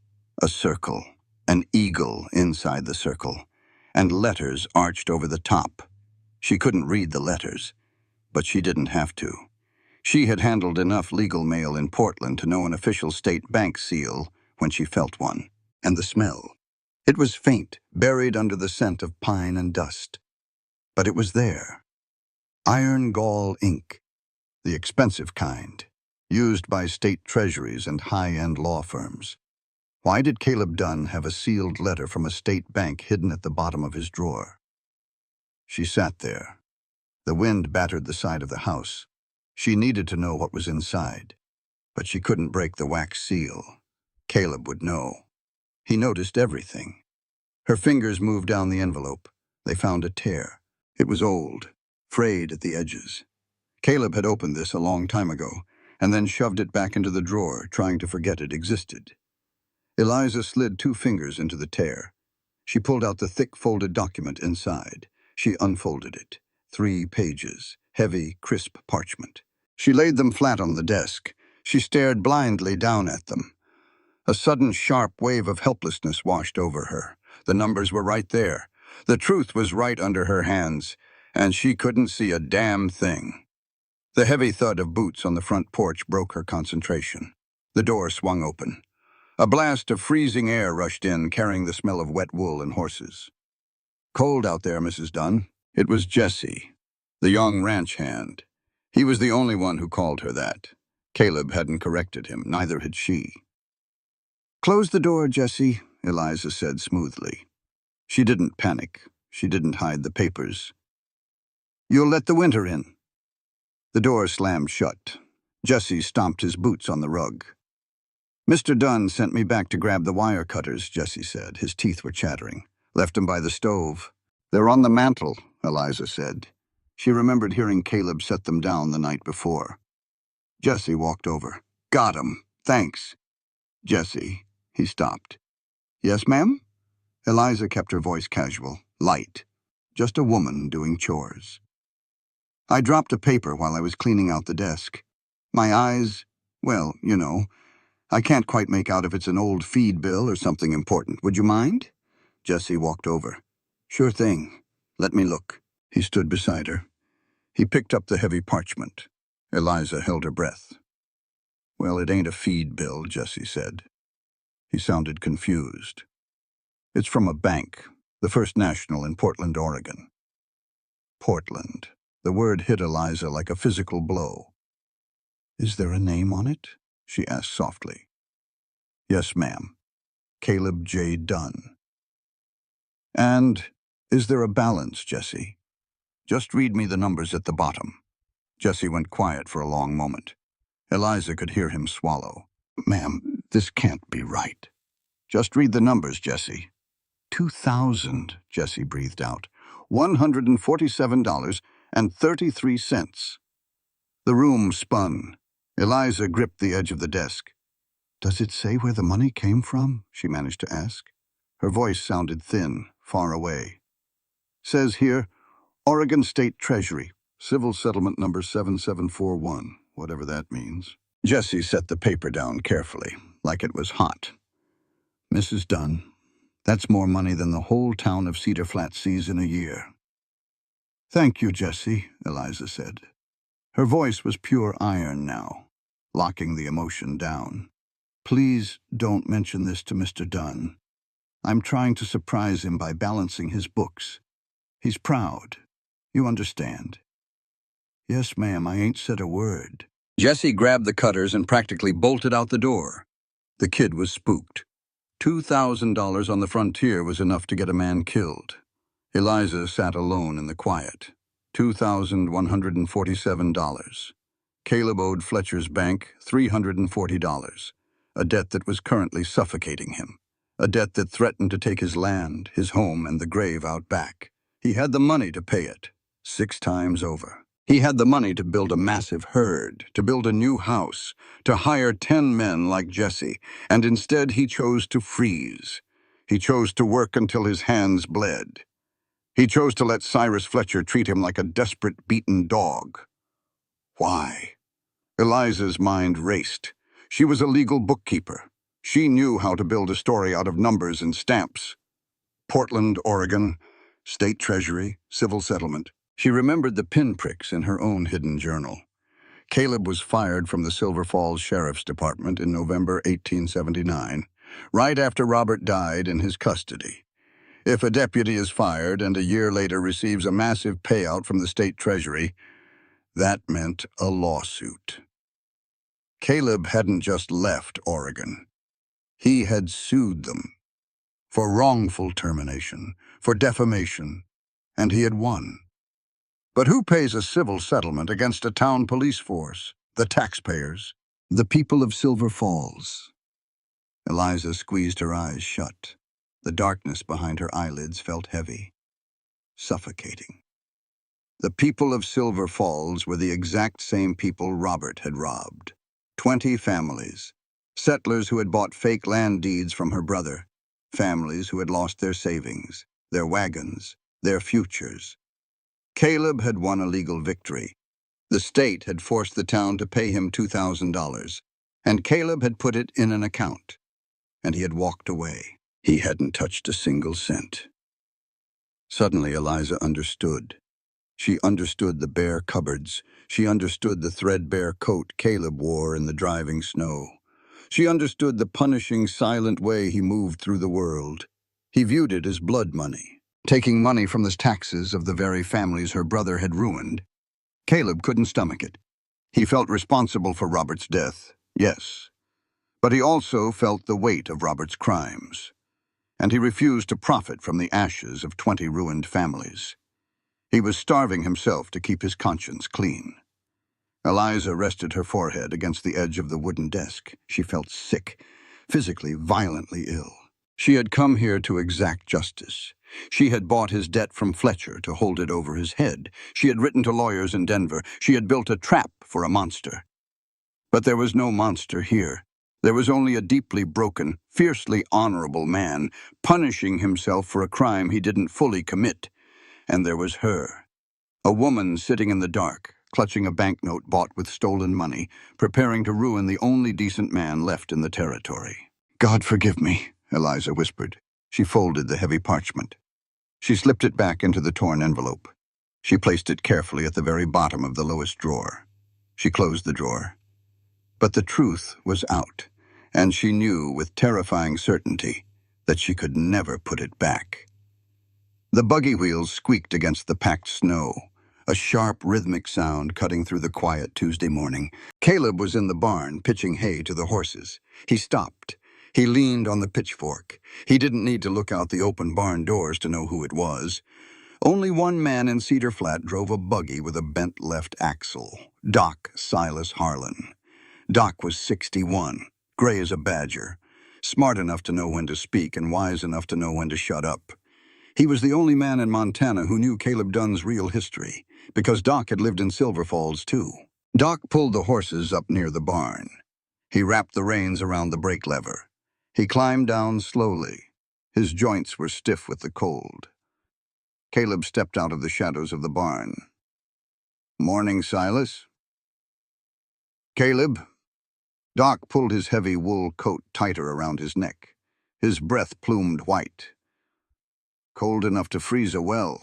A circle, an eagle inside the circle, and letters arched over the top. She couldn't read the letters, but she didn't have to. She had handled enough legal mail in Portland to know an official state bank seal when she felt one. And the smell. It was faint, buried under the scent of pine and dust. But it was there. Iron gall ink, the expensive kind, used by state treasuries and high-end law firms. Why did Caleb Dunn have a sealed letter from a state bank hidden at the bottom of his drawer? She sat there. The wind battered the side of the house. She needed to know what was inside, but she couldn't break the wax seal. Caleb would know. He noticed everything. Her fingers moved down the envelope. They found a tear. It was old, frayed at the edges. Caleb had opened this a long time ago, and then shoved it back into the drawer, trying to forget it existed. Eliza slid 2 fingers into the tear. She pulled out the thick folded document inside. She unfolded it. 3 pages, heavy, crisp parchment. She laid them flat on the desk. She stared blindly down at them. A sudden sharp wave of helplessness washed over her. The numbers were right there. The truth was right under her hands, and she couldn't see a damn thing. The heavy thud of boots on the front porch broke her concentration. The door swung open. A blast of freezing air rushed in, carrying the smell of wet wool and horses. "Cold out there, Mrs. Dunn." It was Jesse, the young ranch hand. He was the only one who called her that. Caleb hadn't corrected him, neither had she. "Close the door, Jesse," Eliza said smoothly. She didn't panic. She didn't hide the papers. "You'll let the winter in." The door slammed shut. Jesse stomped his boots on the rug. "Mr. Dunn sent me back to grab the wire cutters," Jesse said. His teeth were chattering. "Left them by the stove." "They're on the mantel," Eliza said. She remembered hearing Caleb set them down the night before. Jesse walked over. "Got 'em. Thanks." "Jesse." He stopped. "Yes, ma'am?" Eliza kept her voice casual, light. Just a woman doing chores. "I dropped a paper while I was cleaning out the desk. My eyes, well, you know, I can't quite make out if it's an old feed bill or something important. Would you mind?" Jesse walked over. "Sure thing. Let me look." He stood beside her. He picked up the heavy parchment. Eliza held her breath. "Well, it ain't a feed bill," Jesse said. He sounded confused. "It's from a bank, the First National in Portland, Oregon." Portland. The word hit Eliza like a physical blow. "Is there a name on it?" she asked softly. "Yes, ma'am. Caleb J. Dunn." "And is there a balance, Jesse? Just read me the numbers at the bottom." Jesse went quiet for a long moment. Eliza could hear him swallow. "Ma'am, this can't be right." "Just read the numbers, Jesse." 2,000, Jesse breathed out. $147.33. The room spun. Eliza gripped the edge of the desk. "Does it say where the money came from?" she managed to ask. Her voice sounded thin, far away. "Says here, Oregon State Treasury, Civil Settlement Number 7741, whatever that means." Jesse set the paper down carefully, like it was hot. "Mrs. Dunn, That's more money than the whole town of Cedar Flats sees in a year. Thank you, Jesse, Eliza said. Her voice was pure iron now, locking the emotion down. Please don't mention this to Mr. Dunn. I'm trying to surprise him by balancing his books. He's proud. You understand? Yes, ma'am, I ain't said a word. Jesse grabbed the cutters and practically bolted out the door. The kid was spooked. $2,000 on the frontier was enough to get a man killed. Eliza sat alone in the quiet. $2,147. Caleb owed Fletcher's bank $340, a debt that was currently suffocating him, a debt that threatened to take his land, his home, and the grave out back. He had the money to pay it, 6 times over. He had the money to build a massive herd, to build a new house, to hire 10 men like Jesse, and instead he chose to freeze. He chose to work until his hands bled. He chose to let Cyrus Fletcher treat him like a desperate, beaten dog. Why? Eliza's mind raced. She was a legal bookkeeper. She knew how to build a story out of numbers and stamps. Portland, Oregon, State Treasury, Civil Settlement. She remembered the pinpricks in her own hidden journal. Caleb was fired from the Silver Falls Sheriff's Department in November 1879, right after Robert died in his custody. If a deputy is fired and a year later receives a massive payout from the state treasury, that meant a lawsuit. Caleb hadn't just left Oregon. He had sued them for wrongful termination, for defamation, and he had won. But who pays a civil settlement against a town police force? The taxpayers, the people of Silver Falls. Eliza squeezed her eyes shut. The darkness behind her eyelids felt heavy, suffocating. The people of Silver Falls were the exact same people Robert had robbed. 20 families. Settlers who had bought fake land deeds from her brother. Families who had lost their savings, their wagons, their futures. Caleb had won a legal victory. The state had forced the town to pay him $2,000, and Caleb had put it in an account, and he had walked away. He hadn't touched a single cent. Suddenly, Eliza understood. She understood the bare cupboards. She understood the threadbare coat Caleb wore in the driving snow. She understood the punishing, silent way he moved through the world. He viewed it as blood money, taking money from the taxes of the very families her brother had ruined. Caleb couldn't stomach it. He felt responsible for Robert's death, yes, but he also felt the weight of Robert's crimes, and he refused to profit from the ashes of 20 ruined families. He was starving himself to keep his conscience clean. Eliza rested her forehead against the edge of the wooden desk. She felt sick, physically, violently ill. She had come here to exact justice. She had bought his debt from Fletcher to hold it over his head. She had written to lawyers in Denver. She had built a trap for a monster. But there was no monster here. There was only a deeply broken, fiercely honorable man punishing himself for a crime he didn't fully commit. And there was her, a woman sitting in the dark, clutching a banknote bought with stolen money, preparing to ruin the only decent man left in the territory. God forgive me, Eliza whispered. She folded the heavy parchment. She slipped it back into the torn envelope. She placed it carefully at the very bottom of the lowest drawer. She closed the drawer. But the truth was out, and she knew with terrifying certainty that she could never put it back. The buggy wheels squeaked against the packed snow, a sharp, rhythmic sound cutting through the quiet Tuesday morning. Caleb was in the barn, pitching hay to the horses. He stopped. He leaned on the pitchfork. He didn't need to look out the open barn doors to know who it was. Only one man in Cedar Flat drove a buggy with a bent left axle, Doc Silas Harlan. Doc was 61, gray as a badger, smart enough to know when to speak and wise enough to know when to shut up. He was the only man in Montana who knew Caleb Dunn's real history, because Doc had lived in Silver Falls, too. Doc pulled the horses up near the barn. He wrapped the reins around the brake lever. He climbed down slowly. His joints were stiff with the cold. Caleb stepped out of the shadows of the barn. Morning, Silas. Caleb. Doc pulled his heavy wool coat tighter around his neck. His breath plumed white. Cold enough to freeze a well.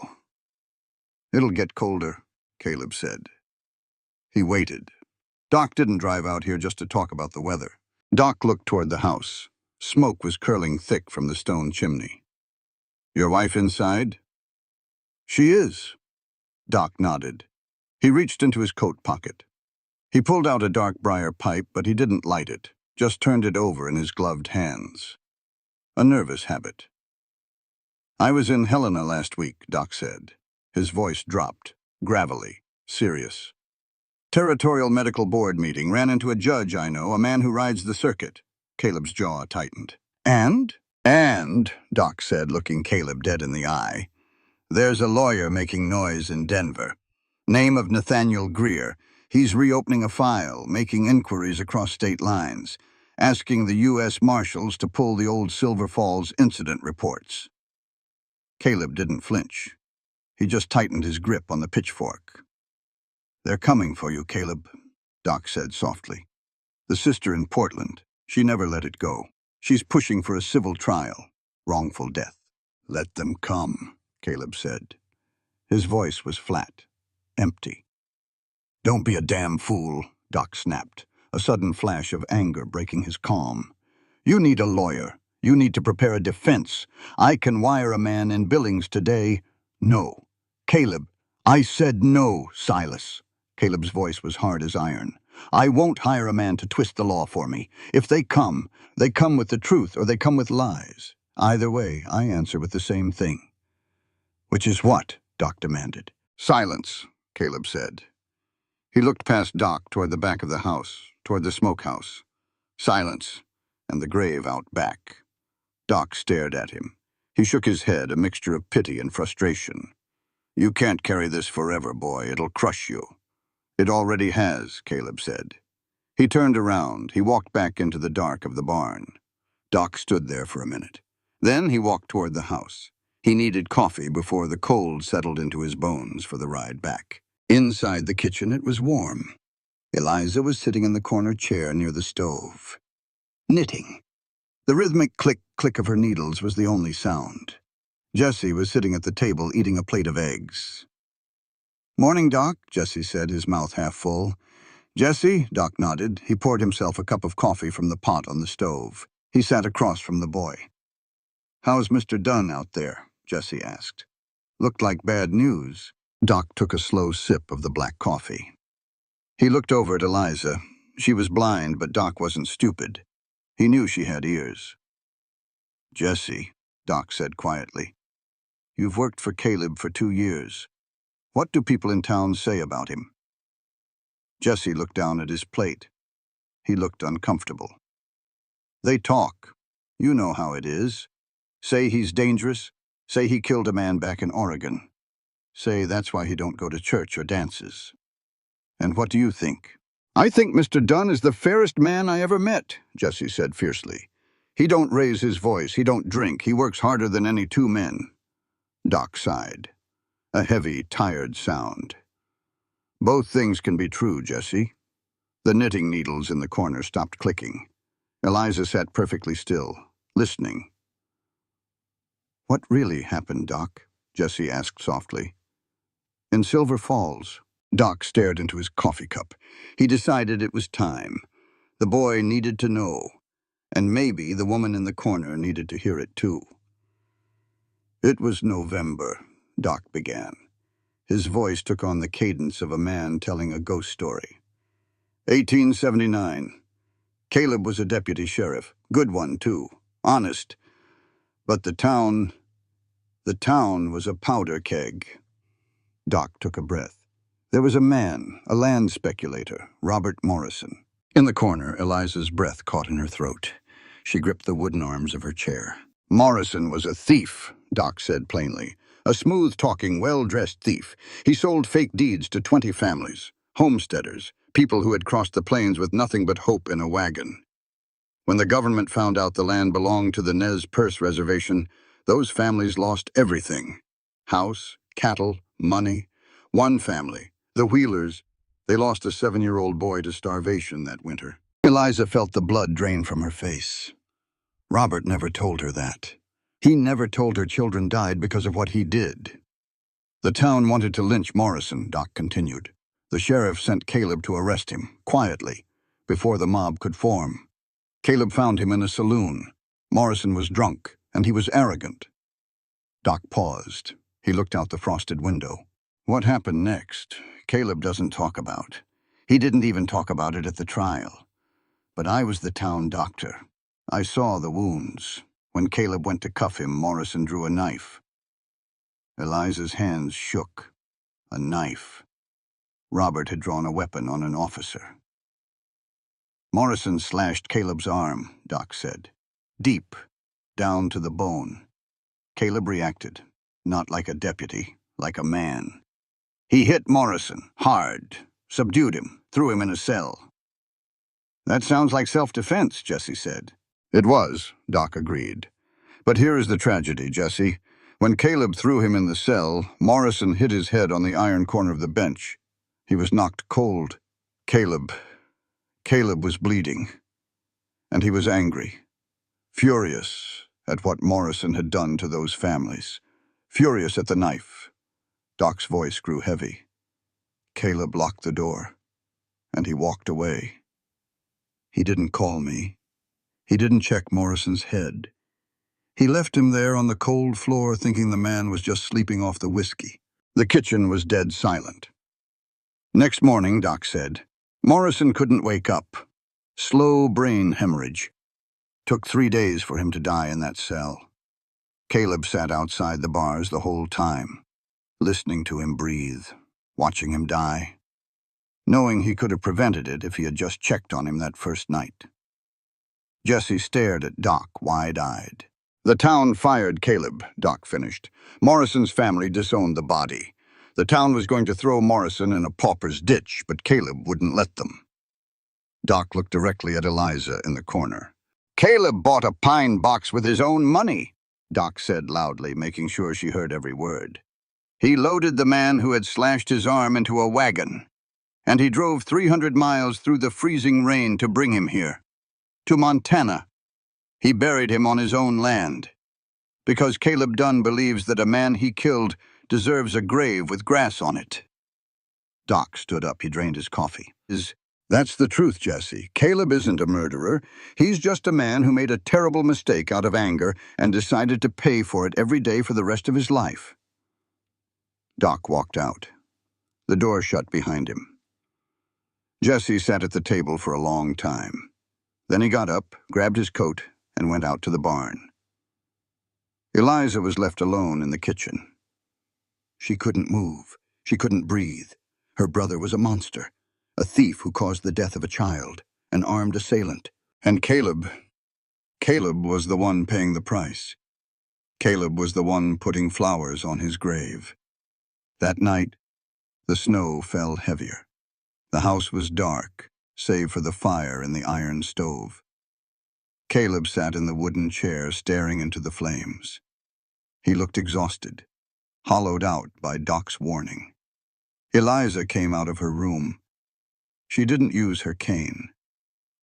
It'll get colder, Caleb said. He waited. Doc didn't drive out here just to talk about the weather. Doc looked toward the house. Smoke was curling thick from the stone chimney. Your wife inside? She is. Doc nodded. He reached into his coat pocket. He pulled out a dark briar pipe, but he didn't light it, just turned it over in his gloved hands. A nervous habit. I was in Helena last week, Doc said. His voice dropped, gravelly, serious. Territorial Medical Board meeting. Ran into a judge I know, a man who rides the circuit. Caleb's jaw tightened. And, Doc said, looking Caleb dead in the eye, there's a lawyer making noise in Denver. Name of Nathaniel Greer. He's reopening a file, making inquiries across state lines, asking the U.S. Marshals to pull the old Silver Falls incident reports. Caleb didn't flinch. He just tightened his grip on the pitchfork. They're coming for you, Caleb, Doc said softly. The sister in Portland, she never let it go. She's pushing for a civil trial, wrongful death. Let them come, Caleb said. His voice was flat, empty. Don't be a damn fool, Doc snapped, a sudden flash of anger breaking his calm. You need a lawyer. You need to prepare a defense. I can wire a man in Billings today. No. Caleb, I said no, Silas. Caleb's voice was hard as iron. I won't hire a man to twist the law for me. If they come with the truth or they come with lies. Either way, I answer with the same thing. Which is what? Doc demanded. Silence, Caleb said. He looked past Doc toward the back of the house, toward the smokehouse. Silence, and the grave out back. Doc stared at him. He shook his head, a mixture of pity and frustration. You can't carry this forever, boy. It'll crush you. It already has, Caleb said. He turned around. He walked back into the dark of the barn. Doc stood there for a minute. Then he walked toward the house. He needed coffee before the cold settled into his bones for the ride back. Inside the kitchen, it was warm. Eliza was sitting in the corner chair near the stove, knitting. The rhythmic click-click of her needles was the only sound. Jesse was sitting at the table eating a plate of eggs. Morning, Doc, Jesse said, his mouth half full. Jesse, Doc nodded. He poured himself a cup of coffee from the pot on the stove. He sat across from the boy. How's Mr. Dunn out there? Jesse asked. Looked like bad news. Doc took a slow sip of the black coffee. He looked over at Eliza. She was blind, but Doc wasn't stupid. He knew she had ears. Jesse, Doc said quietly, you've worked for Caleb for 2 years. What do people in town say about him? Jesse looked down at his plate. He looked uncomfortable. They talk. You know how it is. Say he's dangerous. Say he killed a man back in Oregon. Say that's why he don't go to church or dances. And what do you think? I think Mr. Dunn is the fairest man I ever met, Jesse said fiercely. He don't raise his voice, he don't drink, he works harder than any 2 men. Doc sighed. A heavy, tired sound. Both things can be true, Jesse. The knitting needles in the corner stopped clicking. Eliza sat perfectly still, listening. What really happened, Doc? Jesse asked softly. In Silver Falls. Doc stared into his coffee cup. He decided it was time. The boy needed to know, and maybe the woman in the corner needed to hear it too. It was November, Doc began. His voice took on the cadence of a man telling a ghost story. 1879. Caleb was a deputy sheriff. Good one, too. Honest. But the town was a powder keg. Doc took a breath. There was a man, a land speculator, Robert Morrison. In the corner, Eliza's breath caught in her throat. She gripped the wooden arms of her chair. Morrison was a thief, Doc said plainly. A smooth-talking, well-dressed thief. He sold fake deeds to 20 families, homesteaders, people who had crossed the plains with nothing but hope in a wagon. When the government found out the land belonged to the Nez Perce Reservation, those families lost everything. House, cattle, money. One family, the Wheelers, they lost a 7-year-old boy to starvation that winter. Eliza felt the blood drain from her face. Robert never told her that. He never told her children died because of what he did. The town wanted to lynch Morrison, Doc continued. The sheriff sent Caleb to arrest him, quietly, before the mob could form. Caleb found him in a saloon. Morrison was drunk, and he was arrogant. Doc paused. He looked out the frosted window. What happened next, Caleb doesn't talk about. He didn't even talk about it at the trial. But I was the town doctor. I saw the wounds. When Caleb went to cuff him, Morrison drew a knife. Eliza's hands shook. A knife. Robert had drawn a weapon on an officer. Morrison slashed Caleb's arm, Doc said. Deep, down to the bone. Caleb reacted, not like a deputy, like a man. He hit Morrison, hard, subdued him, threw him in a cell. That sounds like self-defense, Jesse said. It was, Doc agreed. But here is the tragedy, Jesse. When Caleb threw him in the cell, Morrison hit his head on the iron corner of the bench. He was knocked cold. Caleb was bleeding. And he was angry. Furious at what Morrison had done to those families. Furious at the knife. Doc's voice grew heavy. Caleb locked the door, and he walked away. He didn't call me. He didn't check Morrison's head. He left him there on the cold floor thinking the man was just sleeping off the whiskey. The kitchen was dead silent. Next morning, Doc said, Morrison couldn't wake up. Slow brain hemorrhage. Took 3 days for him to die in that cell. Caleb sat outside the bars the whole time, listening to him breathe, watching him die, knowing he could have prevented it if he had just checked on him that first night. Jesse stared at Doc, wide-eyed. The town fired Caleb, Doc finished. Morrison's family disowned the body. The town was going to throw Morrison in a pauper's ditch, but Caleb wouldn't let them. Doc looked directly at Eliza in the corner. Caleb bought a pine box with his own money, Doc said loudly, making sure she heard every word. He loaded the man who had slashed his arm into a wagon, and he drove 300 miles through the freezing rain to bring him here, to Montana. He buried him on his own land, because Caleb Dunn believes that a man he killed deserves a grave with grass on it. Doc stood up. He drained his coffee. That's the truth, Jesse. Caleb isn't a murderer. He's just a man who made a terrible mistake out of anger and decided to pay for it every day for the rest of his life. Doc walked out. The door shut behind him. Jesse sat at the table for a long time. Then he got up, grabbed his coat, and went out to the barn. Eliza was left alone in the kitchen. She couldn't move. She couldn't breathe. Her brother was a monster, a thief who caused the death of a child, an armed assailant. And Caleb was the one paying the price. Caleb was the one putting flowers on his grave. That night, the snow fell heavier. The house was dark, save for the fire in the iron stove. Caleb sat in the wooden chair staring into the flames. He looked exhausted, hollowed out by Doc's warning. Eliza came out of her room. She didn't use her cane.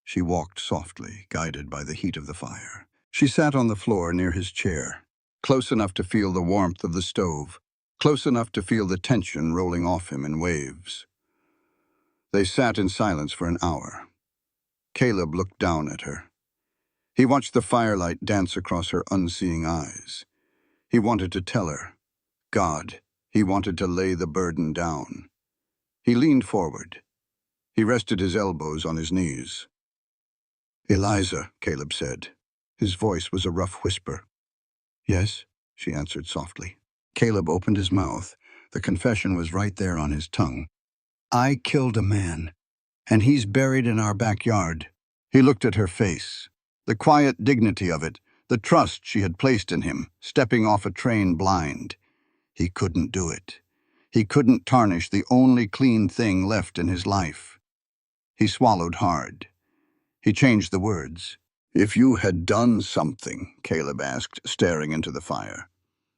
She walked softly, guided by the heat of the fire. She sat on the floor near his chair, close enough to feel the warmth of the stove, close enough to feel the tension rolling off him in waves. They sat in silence for an hour. Caleb looked down at her. He watched the firelight dance across her unseeing eyes. He wanted to tell her, God, he wanted to lay the burden down. He leaned forward. He rested his elbows on his knees. Eliza, Caleb said. His voice was a rough whisper. Yes, she answered softly. Caleb opened his mouth. The confession was right there on his tongue. I killed a man, and he's buried in our backyard. He looked at her face, the quiet dignity of it, the trust she had placed in him, stepping off a train blind. He couldn't do it. He couldn't tarnish the only clean thing left in his life. He swallowed hard. He changed the words. If you had done something, Caleb asked, staring into the fire,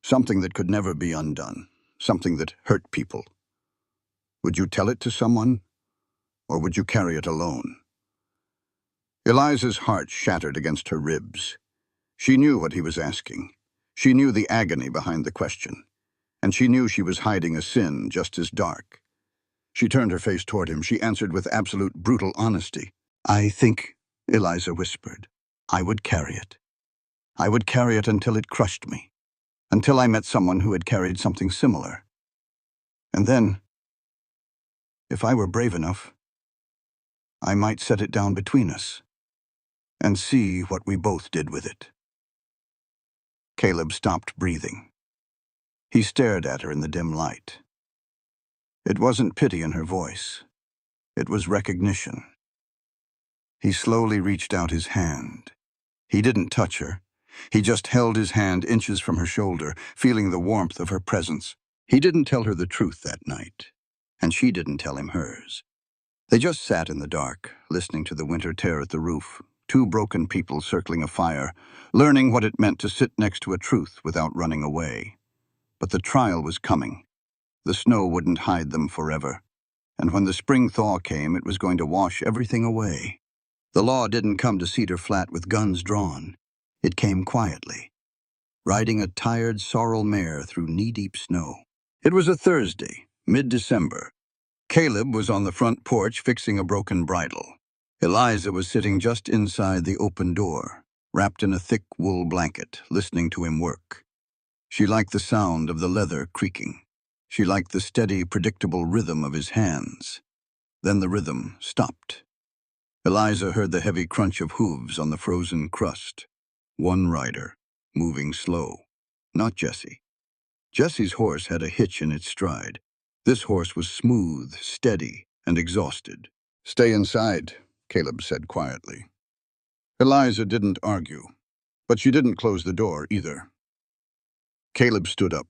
something that could never be undone, something that hurt people, would you tell it to someone, or would you carry it alone? Eliza's heart shattered against her ribs. She knew what he was asking. She knew the agony behind the question. And she knew she was hiding a sin just as dark. She turned her face toward him. She answered with absolute brutal honesty. "I think," Eliza whispered, "I would carry it. I would carry it until it crushed me, until I met someone who had carried something similar. And then, if I were brave enough, I might set it down between us and see what we both did with it." Caleb stopped breathing. He stared at her in the dim light. It wasn't pity in her voice. It was recognition. He slowly reached out his hand. He didn't touch her. He just held his hand inches from her shoulder, feeling the warmth of her presence. He didn't tell her the truth that night, and she didn't tell him hers. They just sat in the dark, listening to the winter tear at the roof, two broken people circling a fire, learning what it meant to sit next to a truth without running away. But the trial was coming. The snow wouldn't hide them forever. And when the spring thaw came, it was going to wash everything away. The law didn't come to Cedar Flat with guns drawn. It came quietly, riding a tired, sorrel mare through knee-deep snow. It was a Thursday, mid-December. Caleb was on the front porch fixing a broken bridle. Eliza was sitting just inside the open door, wrapped in a thick wool blanket, listening to him work. She liked the sound of the leather creaking. She liked the steady, predictable rhythm of his hands. Then the rhythm stopped. Eliza heard the heavy crunch of hooves on the frozen crust. One rider, moving slow. Not Jesse. Jesse's horse had a hitch in its stride. This horse was smooth, steady, and exhausted. "Stay inside," Caleb said quietly. Eliza didn't argue, but she didn't close the door either. Caleb stood up.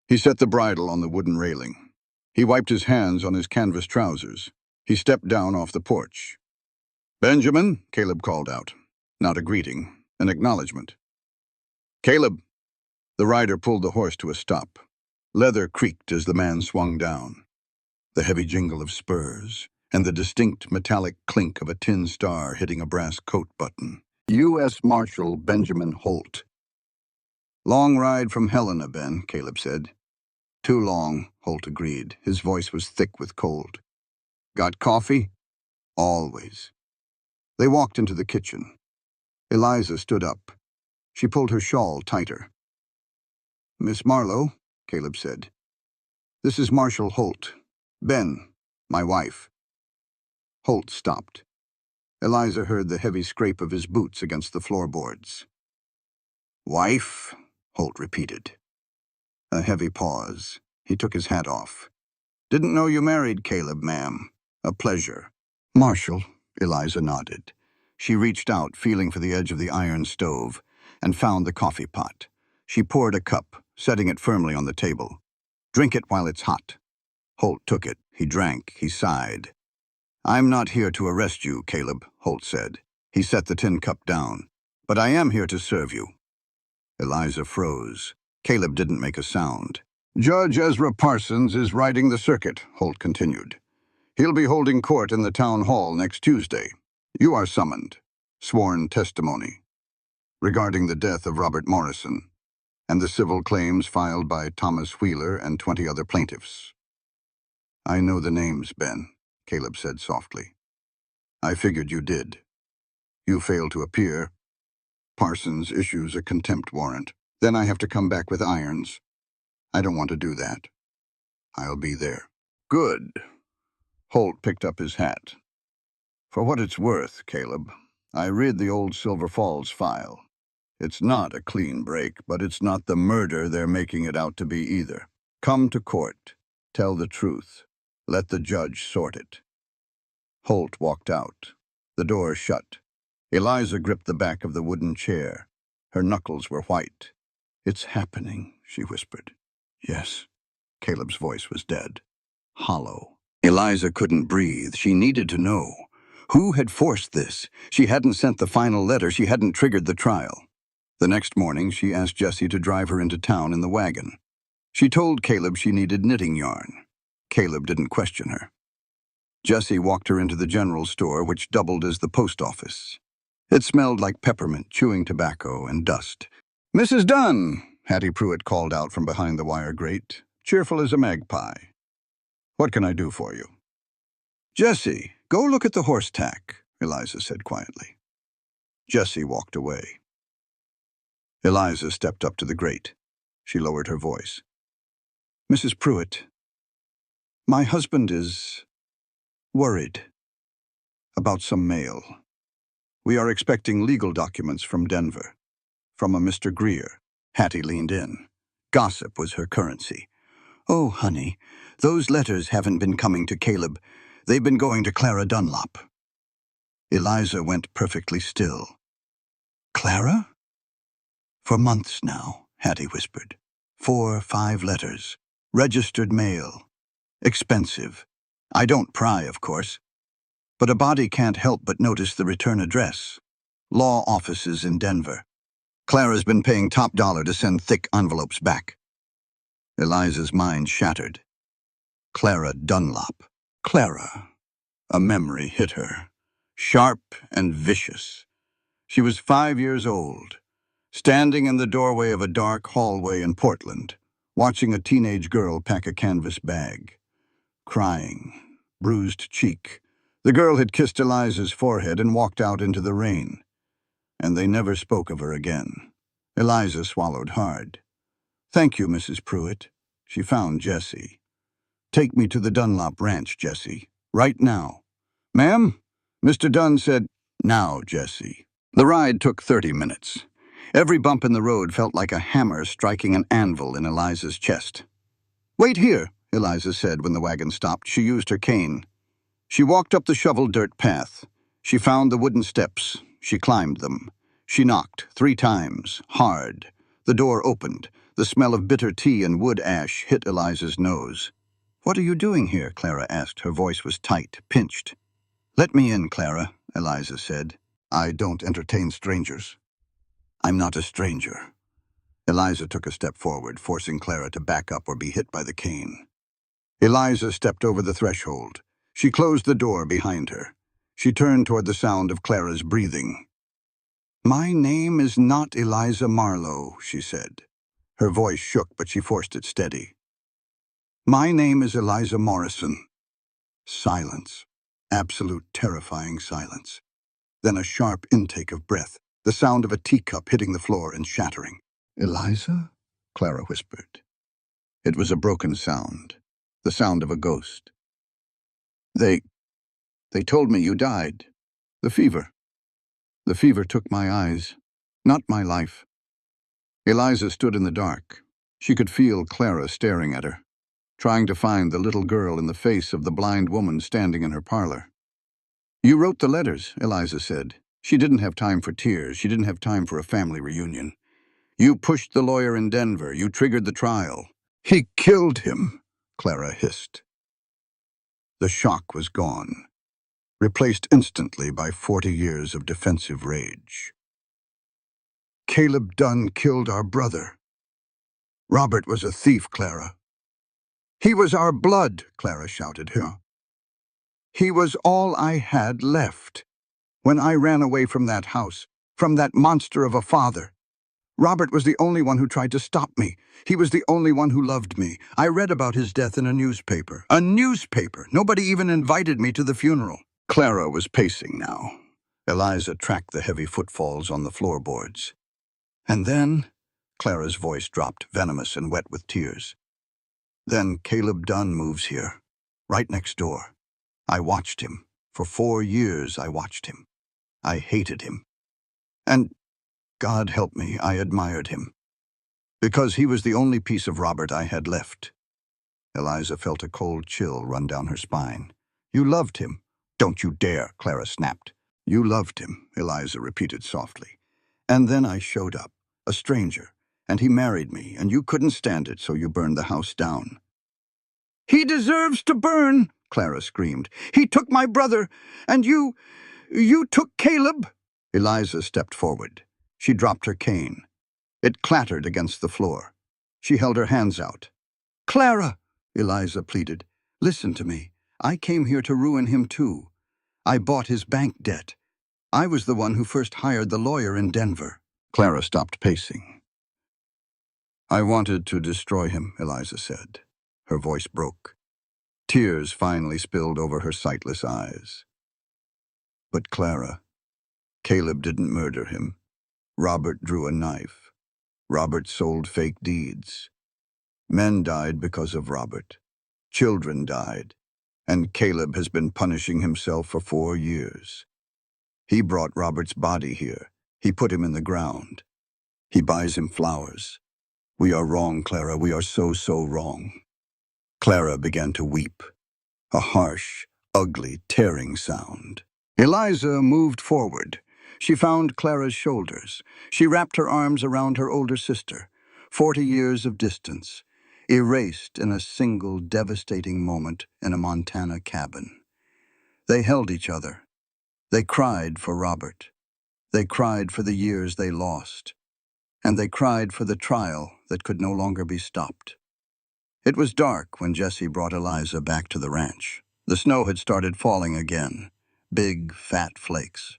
He set the bridle on the wooden railing. He wiped his hands on his canvas trousers. He stepped down off the porch. "Benjamin," Caleb called out. Not a greeting, an acknowledgement. "Caleb." The rider pulled the horse to a stop. Leather creaked as the man swung down. The heavy jingle of spurs, and the distinct metallic clink of a tin star hitting a brass coat button. U.S. Marshal Benjamin Holt. "Long ride from Helena, Ben," Caleb said. "Too long," Holt agreed. His voice was thick with cold. "Got coffee?" "Always." They walked into the kitchen. Eliza stood up. She pulled her shawl tighter. "Miss Marlowe," Caleb said. "This is Marshal Holt. Ben, my wife." Holt stopped. Eliza heard the heavy scrape of his boots against the floorboards. "Wife?" Holt repeated. A heavy pause. He took his hat off. "Didn't know you married Caleb, ma'am. A pleasure." "Marshal," Eliza nodded. She reached out, feeling for the edge of the iron stove, and found the coffee pot. She poured a cup, setting it firmly on the table. "Drink it while it's hot." Holt took it. He drank. He sighed. "I'm not here to arrest you, Caleb," Holt said. He set the tin cup down. "But I am here to serve you." Eliza froze. Caleb didn't make a sound. "Judge Ezra Parsons is riding the circuit," Holt continued. "He'll be holding court in the town hall next Tuesday. You are summoned. Sworn testimony. Regarding the death of Robert Morrison and the civil claims filed by Thomas Wheeler and 20 other plaintiffs." "I know the names, Ben," Caleb said softly. "I figured you did. You failed to appear. Parsons issues a contempt warrant. Then I have to come back with irons. I don't want to do that. I'll be there." "Good." Holt picked up his hat. "For what it's worth, Caleb, I read the old Silver Falls file. It's not a clean break, but it's not the murder they're making it out to be either. Come to court. Tell the truth. Let the judge sort it." Holt walked out. The door shut. Eliza gripped the back of the wooden chair. Her knuckles were white. "It's happening," she whispered. "Yes." Caleb's voice was dead. Hollow. Eliza couldn't breathe. She needed to know. Who had forced this? She hadn't sent the final letter. She hadn't triggered the trial. The next morning, she asked Jesse to drive her into town in the wagon. She told Caleb she needed knitting yarn. Caleb didn't question her. Jesse walked her into the general store, which doubled as the post office. It smelled like peppermint, chewing tobacco, and dust. "Mrs. Dunn," Hattie Pruitt called out from behind the wire grate, cheerful as a magpie. "What can I do for you?" "Jessie, go look at the horse tack," Eliza said quietly. Jessie walked away. Eliza stepped up to the grate. She lowered her voice. "Mrs. Pruitt, my husband is worried about some mail. We are expecting legal documents from Denver, from a Mr. Greer." Hattie leaned in. Gossip was her currency. "Oh, honey, those letters haven't been coming to Caleb. They've been going to Clara Dunlop." Eliza went perfectly still. "Clara?" "For months now," Hattie whispered. 4, 5 letters. Registered mail. Expensive. I don't pry, of course. But a body can't help but notice the return address. Law offices in Denver. Clara's been paying top dollar to send thick envelopes back." Eliza's mind shattered. Clara Dunlop. Clara. A memory hit her. Sharp and vicious. She was 5 years old, standing in the doorway of a dark hallway in Portland, watching a teenage girl pack a canvas bag. Crying. Bruised cheek. The girl had kissed Eliza's forehead and walked out into the rain. And they never spoke of her again. Eliza swallowed hard. "Thank you, Mrs. Pruitt." She found Jessie. "Take me to the Dunlop Ranch, Jessie. Right now." "Ma'am?" Mr. Dunn said, "Now, Jessie." The ride took 30 minutes. Every bump in the road felt like a hammer striking an anvil in Eliza's chest. "Wait here," Eliza said when the wagon stopped. She used her cane. She walked up the shoveled dirt path. She found the wooden steps. She climbed them. She knocked 3 times, hard. The door opened. The smell of bitter tea and wood ash hit Eliza's nose. "What are you doing here?" Clara asked. Her voice was tight, pinched. "Let me in, Clara," Eliza said. "I don't entertain strangers." "I'm not a stranger." Eliza took a step forward, forcing Clara to back up or be hit by the cane. Eliza stepped over the threshold. She closed the door behind her. She turned toward the sound of Clara's breathing. "My name is not Eliza Marlowe," she said. Her voice shook, but she forced it steady. "My name is Eliza Morrison." Silence. Absolute terrifying silence. Then a sharp intake of breath, the sound of a teacup hitting the floor and shattering. "Eliza?" Clara whispered. It was a broken sound, the sound of a ghost. They told me you died. The fever. The fever took my eyes, not my life." Eliza stood in the dark. She could feel Clara staring at her, trying to find the little girl in the face of the blind woman standing in her parlor. "You wrote the letters," Eliza said. She didn't have time for tears. She didn't have time for a family reunion. "You pushed the lawyer in Denver. You triggered the trial." "He killed him," Clara hissed. The shock was gone, replaced instantly by 40 years of defensive rage. "Caleb Dunn killed our brother. Robert was a thief, Clara." "He was our blood," Clara shouted. "He was all I had left. When I ran away from that house, from that monster of a father, Robert was the only one who tried to stop me. He was the only one who loved me. I read about his death in a newspaper. A newspaper! Nobody even invited me to the funeral." Clara was pacing now. Eliza tracked the heavy footfalls on the floorboards. "And then," Clara's voice dropped, venomous and wet with tears. "Then Caleb Dunn moves here, right next door. I watched him. For 4 years I watched him. I hated him. And, God help me, I admired him. Because he was the only piece of Robert I had left." Eliza felt a cold chill run down her spine. "You loved him." "Don't you dare," Clara snapped. "You loved him," Eliza repeated softly. "And then I showed up, a stranger, and he married me, and you couldn't stand it, so you burned the house down." "He deserves to burn," Clara screamed. "He took my brother, and you took Caleb." Eliza stepped forward. She dropped her cane. It clattered against the floor. She held her hands out. "Clara," Eliza pleaded, "listen to me. I came here to ruin him too. I bought his bank debt. I was the one who first hired the lawyer in Denver. Clara stopped pacing. I wanted to destroy him, Eliza said. Her voice broke. Tears finally spilled over her sightless eyes. But Clara, Caleb didn't murder him. Robert drew a knife. Robert sold fake deeds. Men died because of Robert. Children died. And Caleb has been punishing himself for 4 years. He brought Robert's body here. He put him in the ground. He buys him flowers. We are wrong, Clara. We are so, so wrong. Clara began to weep. A harsh, ugly, tearing sound. Eliza moved forward. She found Clara's shoulders. She wrapped her arms around her older sister. 40 years of distance, erased in a single devastating moment in a Montana cabin. They held each other. They cried for Robert. They cried for the years they lost. And they cried for the trial that could no longer be stopped. It was dark when Jesse brought Eliza back to the ranch. The snow had started falling again, big, fat flakes.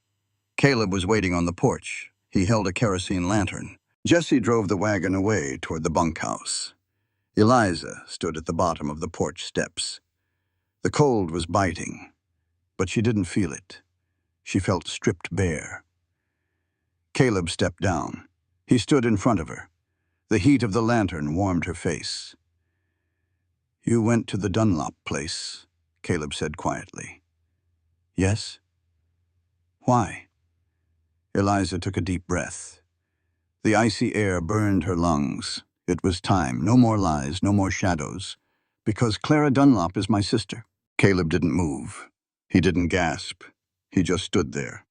Caleb was waiting on the porch. He held a kerosene lantern. Jesse drove the wagon away toward the bunkhouse. Eliza stood at the bottom of the porch steps. The cold was biting, but she didn't feel it. She felt stripped bare. Caleb stepped down. He stood in front of her. The heat of the lantern warmed her face. "You went to the Dunlop place," Caleb said quietly. "Yes?" "Why?" Eliza took a deep breath. The icy air burned her lungs. It was time. No more lies, no more shadows. "Because Clara Dunlop is my sister." Caleb didn't move. He didn't gasp. He just stood there.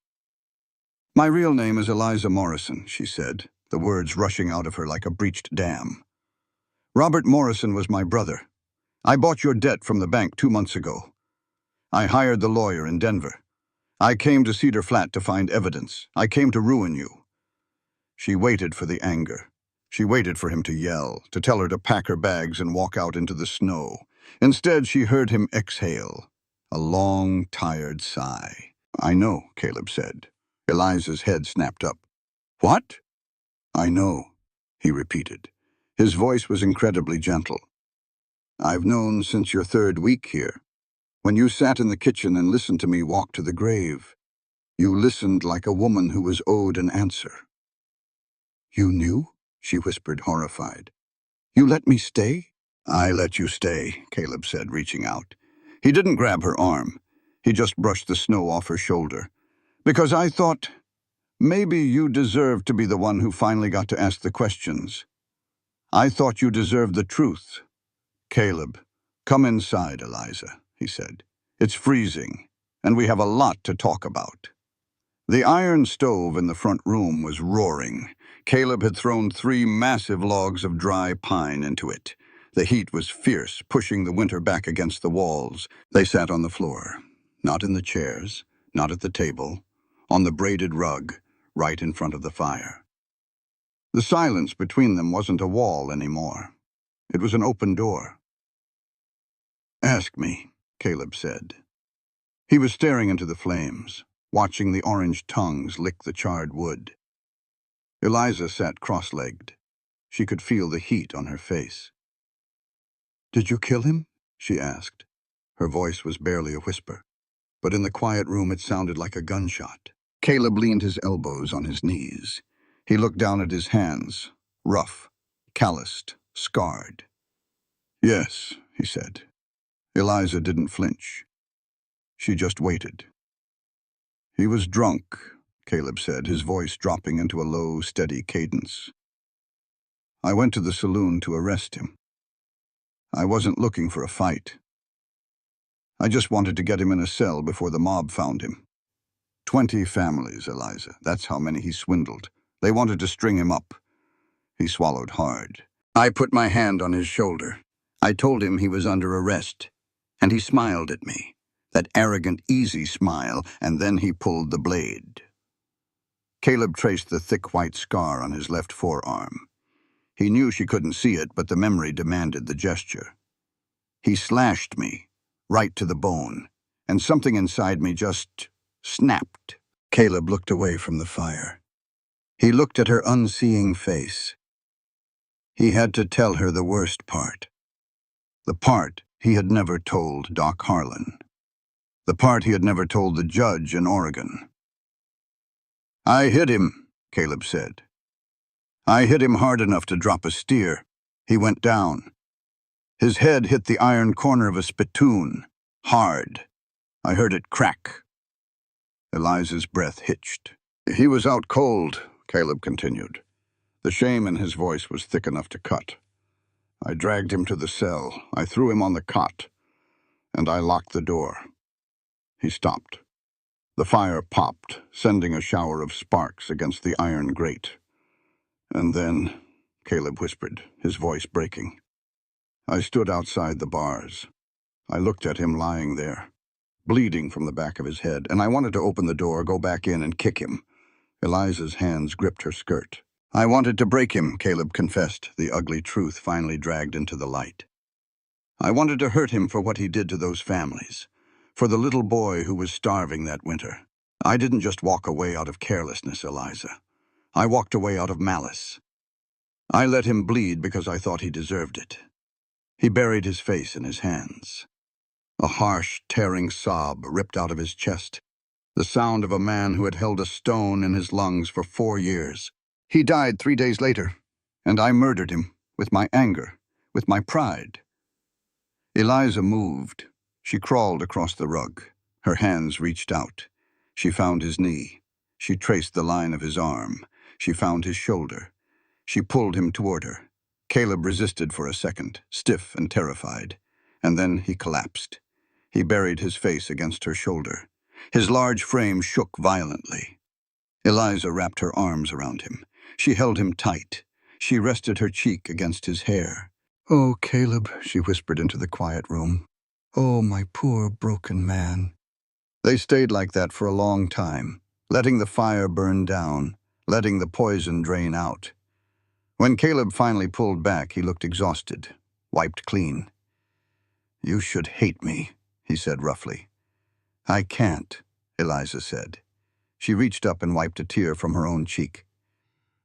"My real name is Eliza Morrison," she said, the words rushing out of her like a breached dam. "Robert Morrison was my brother. I bought your debt from the bank 2 months ago. I hired the lawyer in Denver. I came to Cedar Flat to find evidence. I came to ruin you." She waited for the anger. She waited for him to yell, to tell her to pack her bags and walk out into the snow. Instead, she heard him exhale, a long, tired sigh. "I know," Caleb said. Eliza's head snapped up. "What?" "I know," he repeated. His voice was incredibly gentle. "I've known since your 3rd week here. When you sat in the kitchen and listened to me walk to the grave, you listened like a woman who was owed an answer." "You knew?" she whispered, horrified. "You let me stay?" "I let you stay," Caleb said, reaching out. He didn't grab her arm. He just brushed the snow off her shoulder. "Because I thought maybe you deserved to be the one who finally got to ask the questions. I thought you deserved the truth." "Caleb, come inside, Eliza," he said. "It's freezing, and we have a lot to talk about." The iron stove in the front room was roaring. Caleb had thrown 3 massive logs of dry pine into it. The heat was fierce, pushing the winter back against the walls. They sat on the floor, not in the chairs, not at the table, on the braided rug, right in front of the fire. The silence between them wasn't a wall anymore. It was an open door. "Ask me," Caleb said. He was staring into the flames, watching the orange tongues lick the charred wood. Eliza sat cross-legged. She could feel the heat on her face. "Did you kill him?" she asked. Her voice was barely a whisper, but in the quiet room it sounded like a gunshot. Caleb leaned his elbows on his knees. He looked down at his hands, rough, calloused, scarred. "Yes," he said. Eliza didn't flinch. She just waited. "He was drunk," Caleb said, his voice dropping into a low, steady cadence. "I went to the saloon to arrest him. I wasn't looking for a fight. I just wanted to get him in a cell before the mob found him. 20 families, Eliza. That's how many he swindled. They wanted to string him up." He swallowed hard. I put my hand on his shoulder. I told him he was under arrest, and he smiled at me. That arrogant, easy smile, and then he pulled the blade. Caleb traced the thick white scar on his left forearm. He knew she couldn't see it, but the memory demanded the gesture. He slashed me, right to the bone, and something inside me just snapped. Caleb looked away from the fire. He looked at her unseeing face. He had to tell her the worst part. The part he had never told Doc Harlan. The part he had never told the judge in Oregon. "I hit him," Caleb said. "I hit him hard enough to drop a steer. He went down. His head hit the iron corner of a spittoon. Hard. I heard it crack." Eliza's breath hitched. "He was out cold," Caleb continued. The shame in his voice was thick enough to cut. "I dragged him to the cell. I threw him on the cot. And I locked the door." He stopped. The fire popped, sending a shower of sparks against the iron grate. "And then," Caleb whispered, his voice breaking, "I stood outside the bars. I looked at him lying there, bleeding from the back of his head, and I wanted to open the door, go back in, and kick him." Eliza's hands gripped her skirt. "I wanted to break him," Caleb confessed, the ugly truth finally dragged into the light. "I wanted to hurt him for what he did to those families, for the little boy who was starving that winter. I didn't just walk away out of carelessness, Eliza. I walked away out of malice. I let him bleed because I thought he deserved it." He buried his face in his hands. A harsh, tearing sob ripped out of his chest, the sound of a man who had held a stone in his lungs for 4 years. "He died 3 days later, and I murdered him, with my anger, with my pride." Eliza moved. She crawled across the rug. Her hands reached out. She found his knee. She traced the line of his arm. She found his shoulder. She pulled him toward her. Caleb resisted for a second, stiff and terrified, and then he collapsed. He buried his face against her shoulder. His large frame shook violently. Eliza wrapped her arms around him. She held him tight. She rested her cheek against his hair. "Oh, Caleb," she whispered into the quiet room. "Oh, my poor broken man." They stayed like that for a long time, letting the fire burn down, letting the poison drain out. When Caleb finally pulled back, he looked exhausted, wiped clean. "You should hate me," he said roughly. "I can't," Eliza said. She reached up and wiped a tear from her own cheek.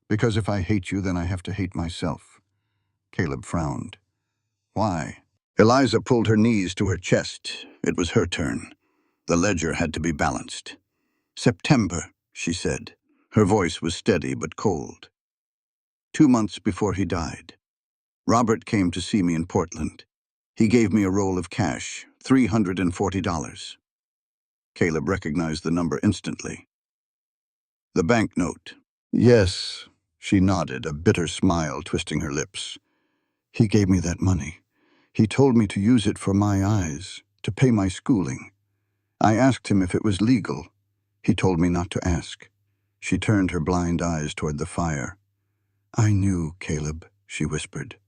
"Because if I hate you, then I have to hate myself." Caleb frowned. "Why?" Eliza pulled her knees to her chest. It was her turn. The ledger had to be balanced. "September," she said. Her voice was steady but cold. 2 months before he died. Robert came to see me in Portland. He gave me a roll of cash, $340. Caleb recognized the number instantly. "The banknote." "Yes," she nodded, a bitter smile twisting her lips. "He gave me that money. He told me to use it for my eyes, to pay my schooling. I asked him if it was legal. He told me not to ask." She turned her blind eyes toward the fire. "I knew, Caleb," she whispered.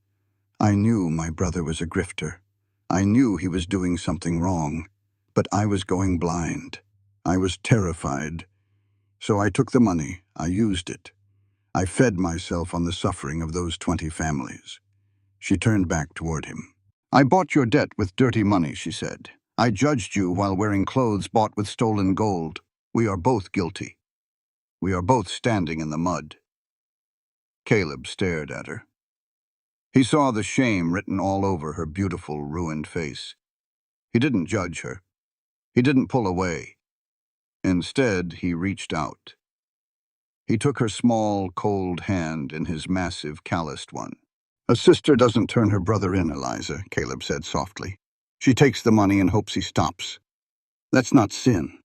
"I knew my brother was a grifter. I knew he was doing something wrong. But I was going blind. I was terrified. So I took the money. I used it. I fed myself on the suffering of those 20 families." She turned back toward him. "I bought your debt with dirty money," she said. "I judged you while wearing clothes bought with stolen gold. We are both guilty. We are both standing in the mud." Caleb stared at her. He saw the shame written all over her beautiful, ruined face. He didn't judge her. He didn't pull away. Instead, he reached out. He took her small, cold hand in his massive, calloused one. "A sister doesn't turn her brother in, Eliza," Caleb said softly. "She takes the money and hopes he stops. That's not sin.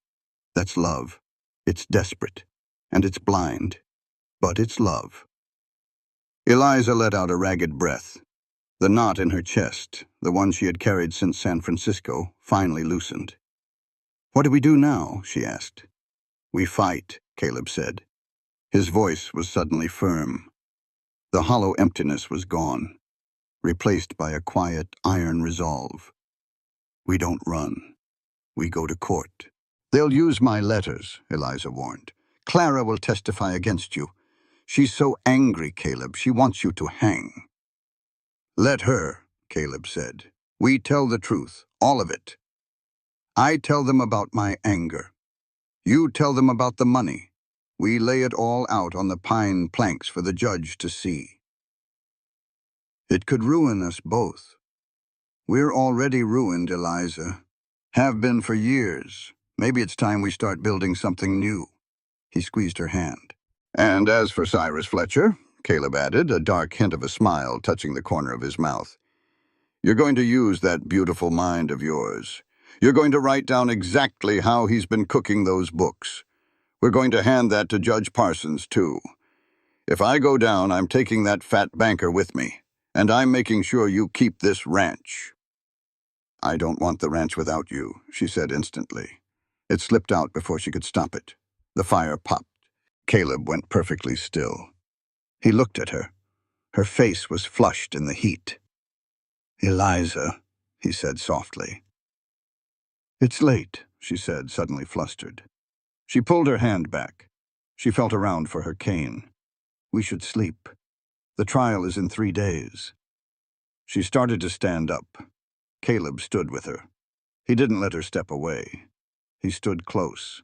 That's love. It's desperate. And it's blind. But it's love." Eliza let out a ragged breath. The knot in her chest, the one she had carried since San Francisco, finally loosened. "What do we do now?" she asked. "We fight," Caleb said. His voice was suddenly firm. The hollow emptiness was gone, replaced by a quiet, iron resolve. "We don't run. We go to court." "They'll use my letters," Eliza warned. "Clara will testify against you. She's so angry, Caleb. She wants you to hang." "Let her," Caleb said. "We tell the truth, all of it. I tell them about my anger. You tell them about the money. We lay it all out on the pine planks for the judge to see. It could ruin us both. We're already ruined, Eliza. Have been for years. Maybe it's time we start building something new. He squeezed her hand. And as for Cyrus Fletcher, Caleb added, a dark hint of a smile touching the corner of his mouth, you're going to use that beautiful mind of yours. You're going to write down exactly how he's been cooking those books. We're going to hand that to Judge Parsons, too. If I go down, I'm taking that fat banker with me, and I'm making sure you keep this ranch. I don't want the ranch without you, she said instantly. It slipped out before she could stop it. The fire popped. Caleb went perfectly still. He looked at her. Her face was flushed in the heat. Eliza, he said softly. It's late, she said, suddenly flustered. She pulled her hand back. She felt around for her cane. We should sleep. The trial is in 3 days. She started to stand up. Caleb stood with her. He didn't let her step away. He stood close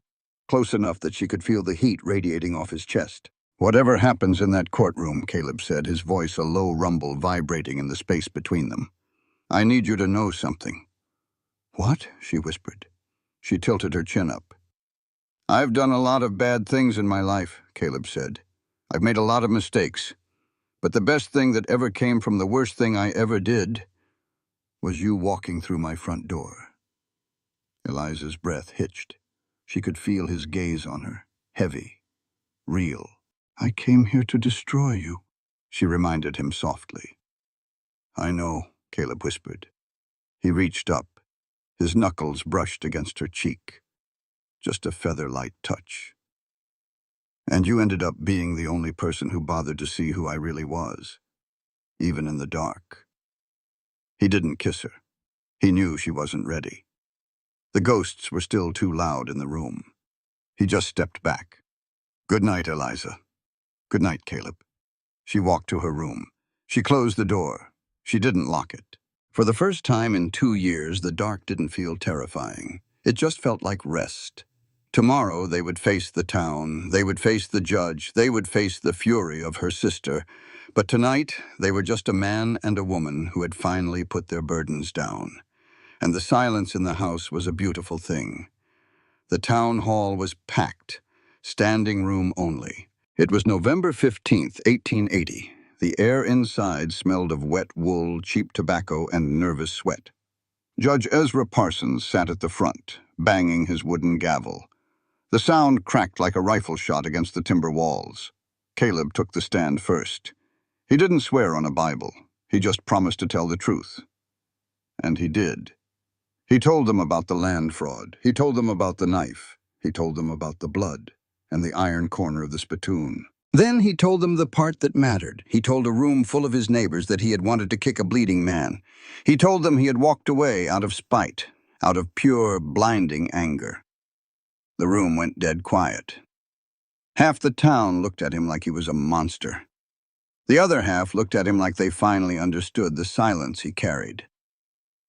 enough that she could feel the heat radiating off his chest. Whatever happens in that courtroom, Caleb said, his voice a low rumble vibrating in the space between them. I need you to know something. What? She whispered. She tilted her chin up. I've done a lot of bad things in my life, Caleb said. I've made a lot of mistakes. But the best thing that ever came from the worst thing I ever did was you walking through my front door. Eliza's breath hitched. She could feel his gaze on her, heavy, real. I came here to destroy you, she reminded him softly. I know, Caleb whispered. He reached up. His knuckles brushed against her cheek. Just a feather-light touch. And you ended up being the only person who bothered to see who I really was, even in the dark. He didn't kiss her. He knew she wasn't ready. The ghosts were still too loud in the room. He just stepped back. Good night, Eliza. Good night, Caleb. She walked to her room. She closed the door. She didn't lock it. For the first time in 2 years, the dark didn't feel terrifying. It just felt like rest. Tomorrow they would face the town, they would face the judge, they would face the fury of her sister. But tonight, they were just a man and a woman who had finally put their burdens down. And the silence in the house was a beautiful thing. The town hall was packed, standing room only. It was November 15th, 1880. The air inside smelled of wet wool, cheap tobacco, and nervous sweat. Judge Ezra Parsons sat at the front, banging his wooden gavel. The sound cracked like a rifle shot against the timber walls. Caleb took the stand first. He didn't swear on a Bible. He just promised to tell the truth. And he did. He told them about the land fraud. He told them about the knife. He told them about the blood and the iron corner of the spittoon. Then he told them the part that mattered. He told a room full of his neighbors that he had wanted to kick a bleeding man. He told them he had walked away out of spite, out of pure, blinding anger. The room went dead quiet. Half the town looked at him like he was a monster. The other half looked at him like they finally understood the silence he carried.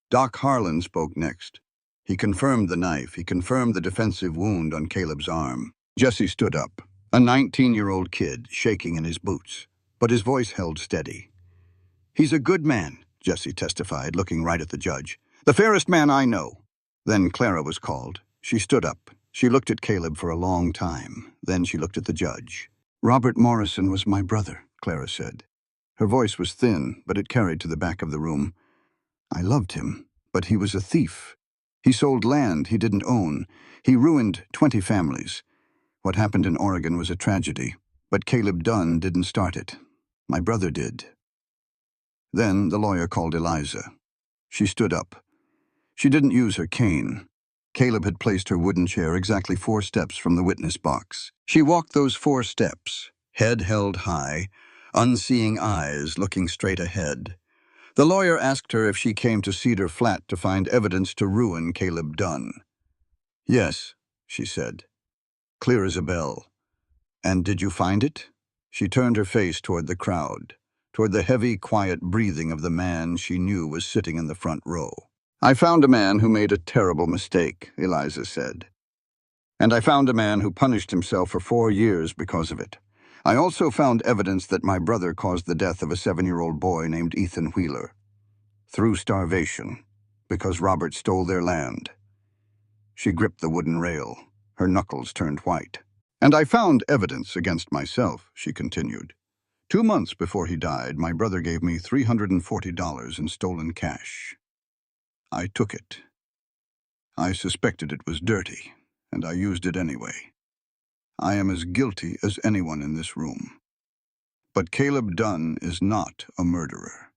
Doc Harlan spoke next. He confirmed the knife. He confirmed the defensive wound on Caleb's arm. Jesse stood up, a 19-year-old kid, shaking in his boots, but his voice held steady. He's a good man, Jesse testified, looking right at the judge. The fairest man I know. Then Clara was called. She stood up. She looked at Caleb for a long time. Then she looked at the judge. Robert Morrison was my brother, Clara said. Her voice was thin, but it carried to the back of the room. I loved him, but he was a thief. He sold land he didn't own. He ruined 20 families. What happened in Oregon was a tragedy, but Caleb Dunn didn't start it. My brother did. Then the lawyer called Eliza. She stood up. She didn't use her cane. Caleb had placed her wooden chair exactly 4 steps from the witness box. She walked those 4 steps, head held high, unseeing eyes looking straight ahead. The lawyer asked her if she came to Cedar Flat to find evidence to ruin Caleb Dunn. Yes, she said. Clear as a bell. And did you find it? She turned her face toward the crowd, toward the heavy, quiet breathing of the man she knew was sitting in the front row. I found a man who made a terrible mistake, Eliza said. And I found a man who punished himself for 4 years because of it. I also found evidence that my brother caused the death of a 7-year-old boy named Ethan Wheeler. Through starvation, because Robert stole their land. She gripped the wooden rail. Her knuckles turned white. And I found evidence against myself, she continued. 2 months before he died, my brother gave me $340 in stolen cash. I took it. I suspected it was dirty, and I used it anyway. I am as guilty as anyone in this room. But Caleb Dunn is not a murderer.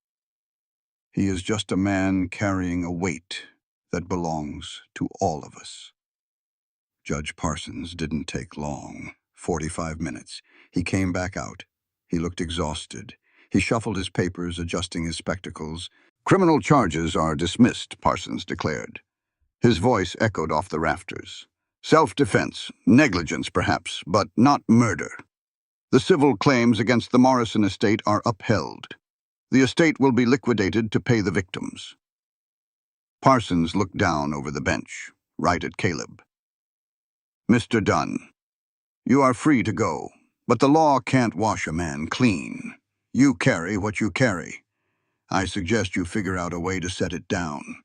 He is just a man carrying a weight that belongs to all of us. Judge Parsons didn't take long. 45 minutes. He came back out. He looked exhausted. He shuffled his papers, adjusting his spectacles. "Criminal charges are dismissed," Parsons declared. His voice echoed off the rafters. "Self-defense, negligence perhaps, but not murder. The civil claims against the Morrison estate are upheld. The estate will be liquidated to pay the victims." Parsons looked down over the bench, right at Caleb. "Mr. Dunn, you are free to go, but the law can't wash a man clean. You carry what you carry. I suggest you figure out a way to set it down."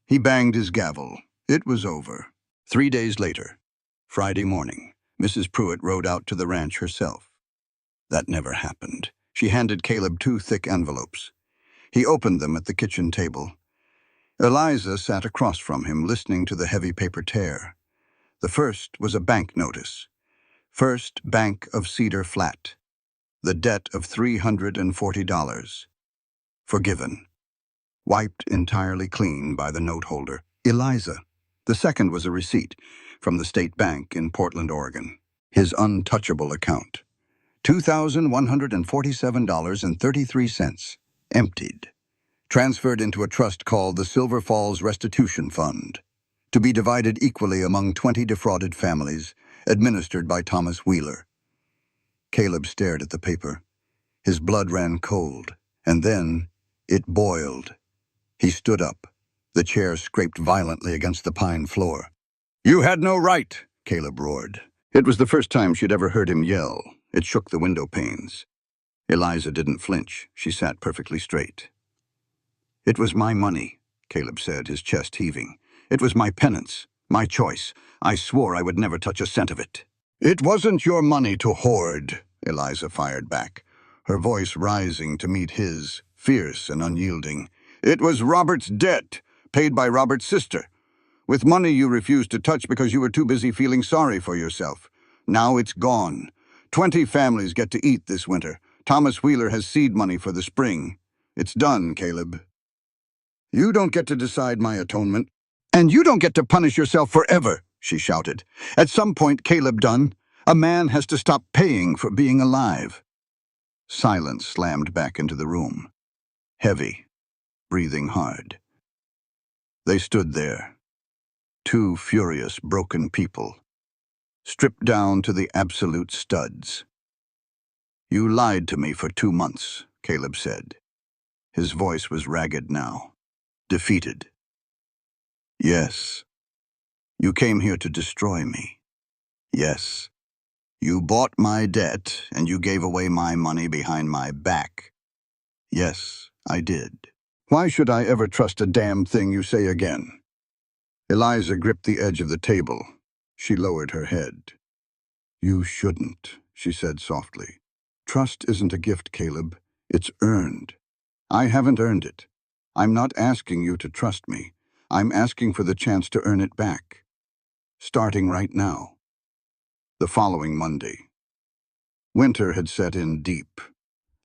He banged his gavel. It was over. 3 days later, Friday morning, Mrs. Pruitt rode out to the ranch herself. That never happened. She handed Caleb 2 thick envelopes. He opened them at the kitchen table. Eliza sat across from him, listening to the heavy paper tear. The first was a bank notice. First Bank of Cedar Flat. The debt of $340. Forgiven. Wiped entirely clean by the note holder, Eliza. The second was a receipt from the State Bank in Portland, Oregon. His untouchable account. $2,147.33. Emptied. Transferred into a trust called the Silver Falls Restitution Fund, to be divided equally among 20 defrauded families, administered by Thomas Wheeler. Caleb stared at the paper. His blood ran cold, and then it boiled. He stood up. The chair scraped violently against the pine floor. "You had no right," Caleb roared. It was the first time she'd ever heard him yell. It shook the window panes. Eliza didn't flinch. She sat perfectly straight. "It was my money," Caleb said, his chest heaving. "It was my penance, my choice. I swore I would never touch a cent of it." "It wasn't your money to hoard," Eliza fired back, her voice rising to meet his, fierce and unyielding. "It was Robert's debt, paid by Robert's sister. With money you refused to touch because you were too busy feeling sorry for yourself. Now it's gone. 20 families get to eat this winter. Thomas Wheeler has seed money for the spring. It's done, Caleb. You don't get to decide my atonement. And you don't get to punish yourself forever," she shouted. "At some point, Caleb Dunn, a man has to stop paying for being alive." Silence slammed back into the room. Heavy, breathing hard. They stood there. 2 furious, broken people, stripped down to the absolute studs. "You lied to me for 2 months," Caleb said. His voice was ragged now, defeated. "Yes. You came here to destroy me. Yes. You bought my debt, and you gave away my money behind my back. Yes, I did. Why should I ever trust a damn thing you say again?" Eliza gripped the edge of the table. She lowered her head. "You shouldn't," she said softly. "Trust isn't a gift, Caleb. It's earned. I haven't earned it. I'm not asking you to trust me. I'm asking for the chance to earn it back. Starting right now." The following Monday. Winter had set in deep.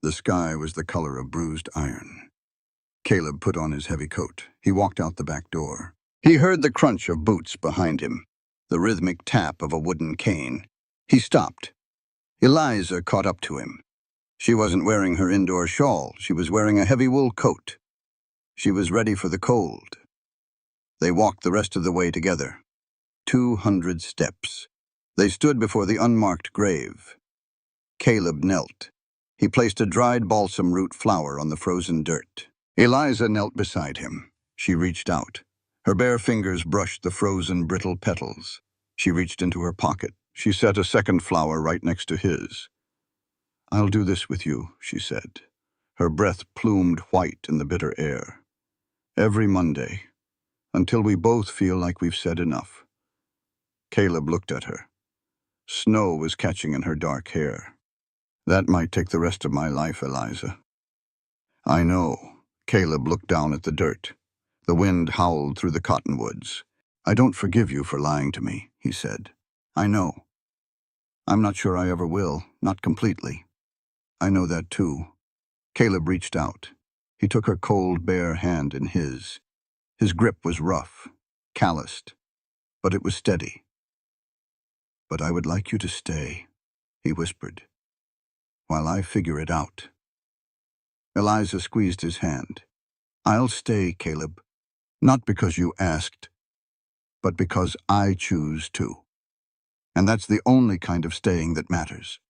The sky was the color of bruised iron. Caleb put on his heavy coat. He walked out the back door. He heard the crunch of boots behind him, the rhythmic tap of a wooden cane. He stopped. Eliza caught up to him. She wasn't wearing her indoor shawl. She was wearing a heavy wool coat. She was ready for the cold. They walked the rest of the way together. 200 steps. They stood before the unmarked grave. Caleb knelt. He placed a dried balsam root flower on the frozen dirt. Eliza knelt beside him. She reached out. Her bare fingers brushed the frozen, brittle petals. She reached into her pocket. She set a second flower right next to his. "I'll do this with you," she said. Her breath plumed white in the bitter air. "Every Monday, until we both feel like we've said enough." Caleb looked at her. Snow was catching in her dark hair. "That might take the rest of my life, Eliza." "I know." Caleb looked down at the dirt. The wind howled through the cottonwoods. "I don't forgive you for lying to me," he said. "I know. I'm not sure I ever will, not completely." "I know that too." Caleb reached out. He took her cold, bare hand in his. His grip was rough, calloused, but it was steady. "But I would like you to stay," he whispered, "while I figure it out." Eliza squeezed his hand. "I'll stay, Caleb, not because you asked, but because I choose to. And that's the only kind of staying that matters."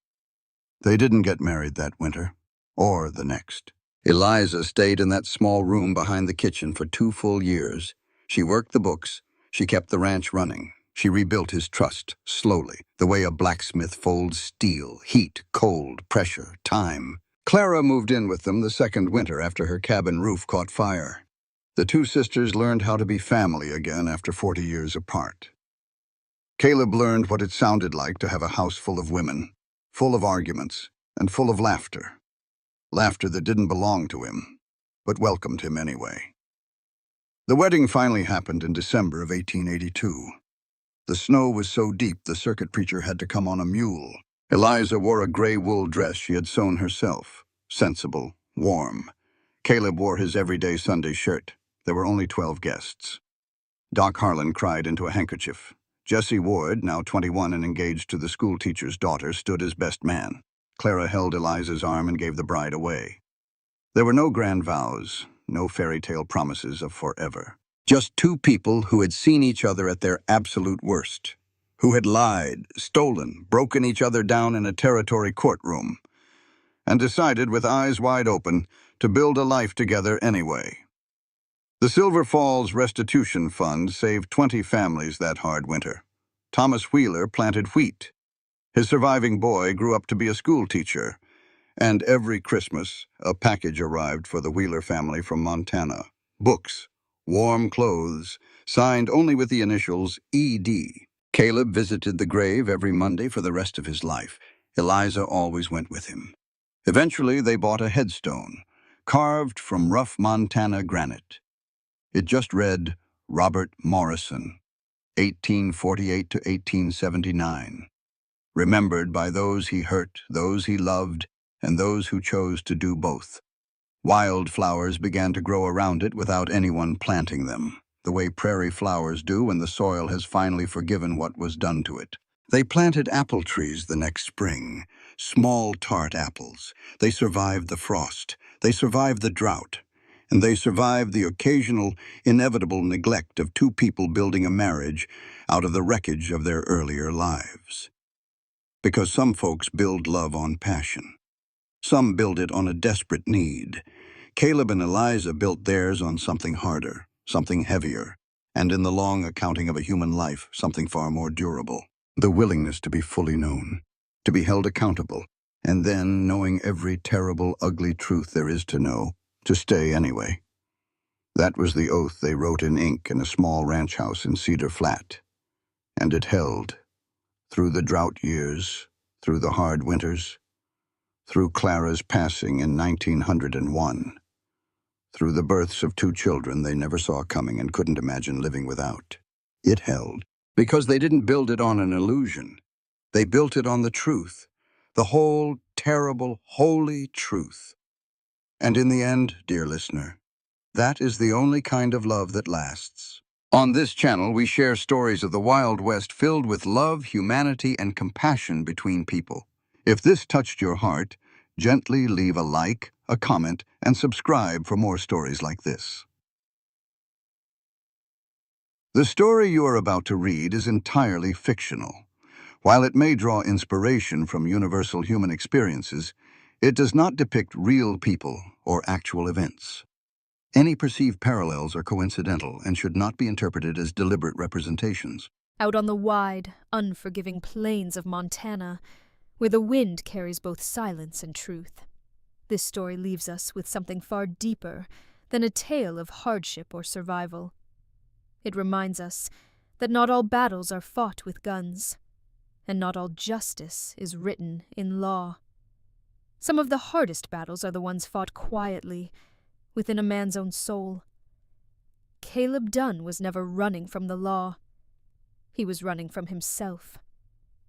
They didn't get married that winter, or the next. Eliza stayed in that small room behind the kitchen for 2 full years. She worked the books. She kept the ranch running. She rebuilt his trust, slowly, the way a blacksmith folds steel: heat, cold, pressure, time. Clara moved in with them the second winter after her cabin roof caught fire. The two sisters learned how to be family again after 40 years apart. Caleb learned what it sounded like to have a house full of women, full of arguments, and full of laughter. Laughter that didn't belong to him, but welcomed him anyway. The wedding finally happened in December of 1882. The snow was so deep the circuit preacher had to come on a mule. Eliza wore a gray wool dress she had sewn herself, sensible, warm. Caleb wore his everyday Sunday shirt. There were only 12 guests. Doc Harlan cried into a handkerchief. Jesse Ward, now 21 and engaged to the schoolteacher's daughter, stood as best man. Clara held Eliza's arm and gave the bride away. There were no grand vows, no fairy tale promises of forever. Just two people who had seen each other at their absolute worst, who had lied, stolen, broken each other down in a territory courtroom, and decided with eyes wide open to build a life together anyway. The Silver Falls Restitution Fund saved 20 families that hard winter. Thomas Wheeler planted wheat. His surviving boy grew up to be a schoolteacher. And every Christmas, a package arrived for the Wheeler family from Montana. Books, warm clothes, signed only with the initials E.D. Caleb visited the grave every Monday for the rest of his life. Eliza always went with him. Eventually, they bought a headstone, carved from rough Montana granite. It just read, "Robert Morrison, 1848 to 1879. Remembered by those he hurt, those he loved, and those who chose to do both." Wildflowers began to grow around it without anyone planting them, the way prairie flowers do when the soil has finally forgiven what was done to it. They planted apple trees the next spring, small tart apples. They survived the frost. They survived the drought. And they survived the occasional, inevitable neglect of two people building a marriage out of the wreckage of their earlier lives. Because some folks build love on passion. Some build it on a desperate need. Caleb and Eliza built theirs on something harder, something heavier, and in the long accounting of a human life, something far more durable. The willingness to be fully known, to be held accountable, and then, knowing every terrible, ugly truth there is to know, to stay anyway. That was the oath they wrote in ink in a small ranch house in Cedar Flat. And it held. Through the drought years, through the hard winters, through Clara's passing in 1901, through the births of 2 children they never saw coming and couldn't imagine living without. It held, because they didn't build it on an illusion. They built it on the truth, the whole, terrible, holy truth. And in the end, dear listener, that is the only kind of love that lasts. On this channel, we share stories of the Wild West filled with love, humanity, and compassion between people. If this touched your heart, gently leave a like, a comment, and subscribe for more stories like this. The story you are about to read is entirely fictional. While it may draw inspiration from universal human experiences, it does not depict real people or actual events. Any perceived parallels are coincidental and should not be interpreted as deliberate representations. Out on the wide, unforgiving plains of Montana, where the wind carries both silence and truth, this story leaves us with something far deeper than a tale of hardship or survival. It reminds us that not all battles are fought with guns, and not all justice is written in law. Some of the hardest battles are the ones fought quietly, within a man's own soul. Caleb Dunn was never running from the law. He was running from himself.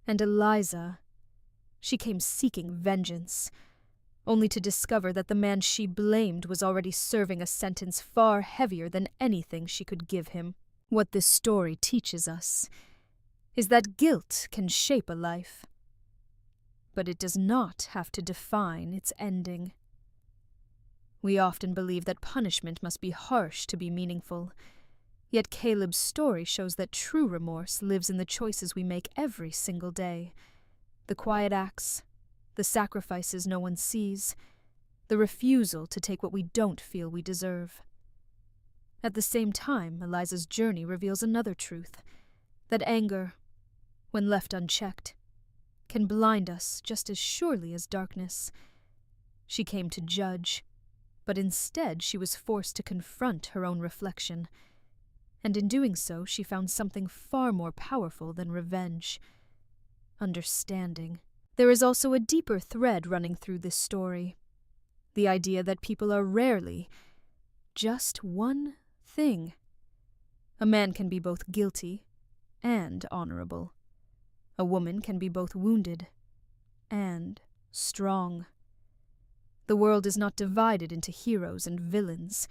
And Eliza, she came seeking vengeance, only to discover that the man she blamed was already serving a sentence far heavier than anything she could give him. What this story teaches us is that guilt can shape a life, but it does not have to define its ending. We often believe that punishment must be harsh to be meaningful, yet Caleb's story shows that true remorse lives in the choices we make every single day. The quiet acts, the sacrifices no one sees, the refusal to take what we don't feel we deserve. At the same time, Eliza's journey reveals another truth, that anger, when left unchecked, can blind us just as surely as darkness. She came to judge, but instead she was forced to confront her own reflection, and in doing so she found something far more powerful than revenge: understanding. There is also a deeper thread running through this story, the idea that people are rarely just one thing. A man can be both guilty and honorable. A woman can be both wounded and strong. The world is not divided into heroes and villains,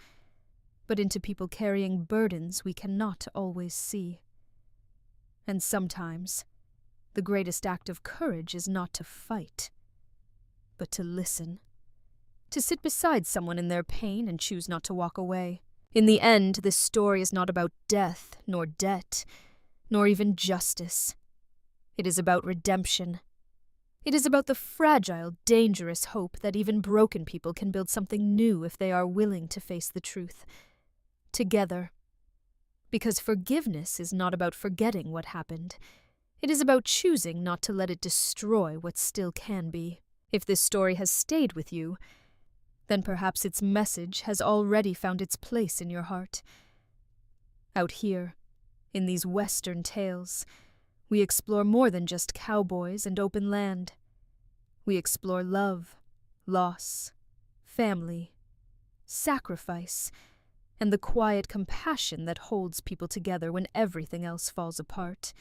but into people carrying burdens we cannot always see. And sometimes, the greatest act of courage is not to fight, but to listen. To sit beside someone in their pain and choose not to walk away. In the end, this story is not about death, nor debt, nor even justice. It is about redemption. It is about the fragile, dangerous hope that even broken people can build something new if they are willing to face the truth. Together. Because forgiveness is not about forgetting what happened. It is about choosing not to let it destroy what still can be. If this story has stayed with you, then perhaps its message has already found its place in your heart. Out here, in these Western tales, we explore more than just cowboys and open land. We explore love, loss, family, sacrifice, and the quiet compassion that holds people together when everything else falls apart.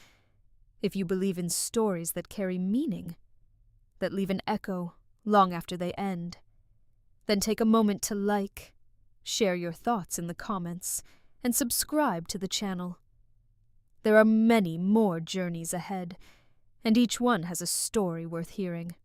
If you believe in stories that carry meaning, that leave an echo long after they end, then take a moment to like, share your thoughts in the comments, and subscribe to the channel. There are many more journeys ahead, and each one has a story worth hearing.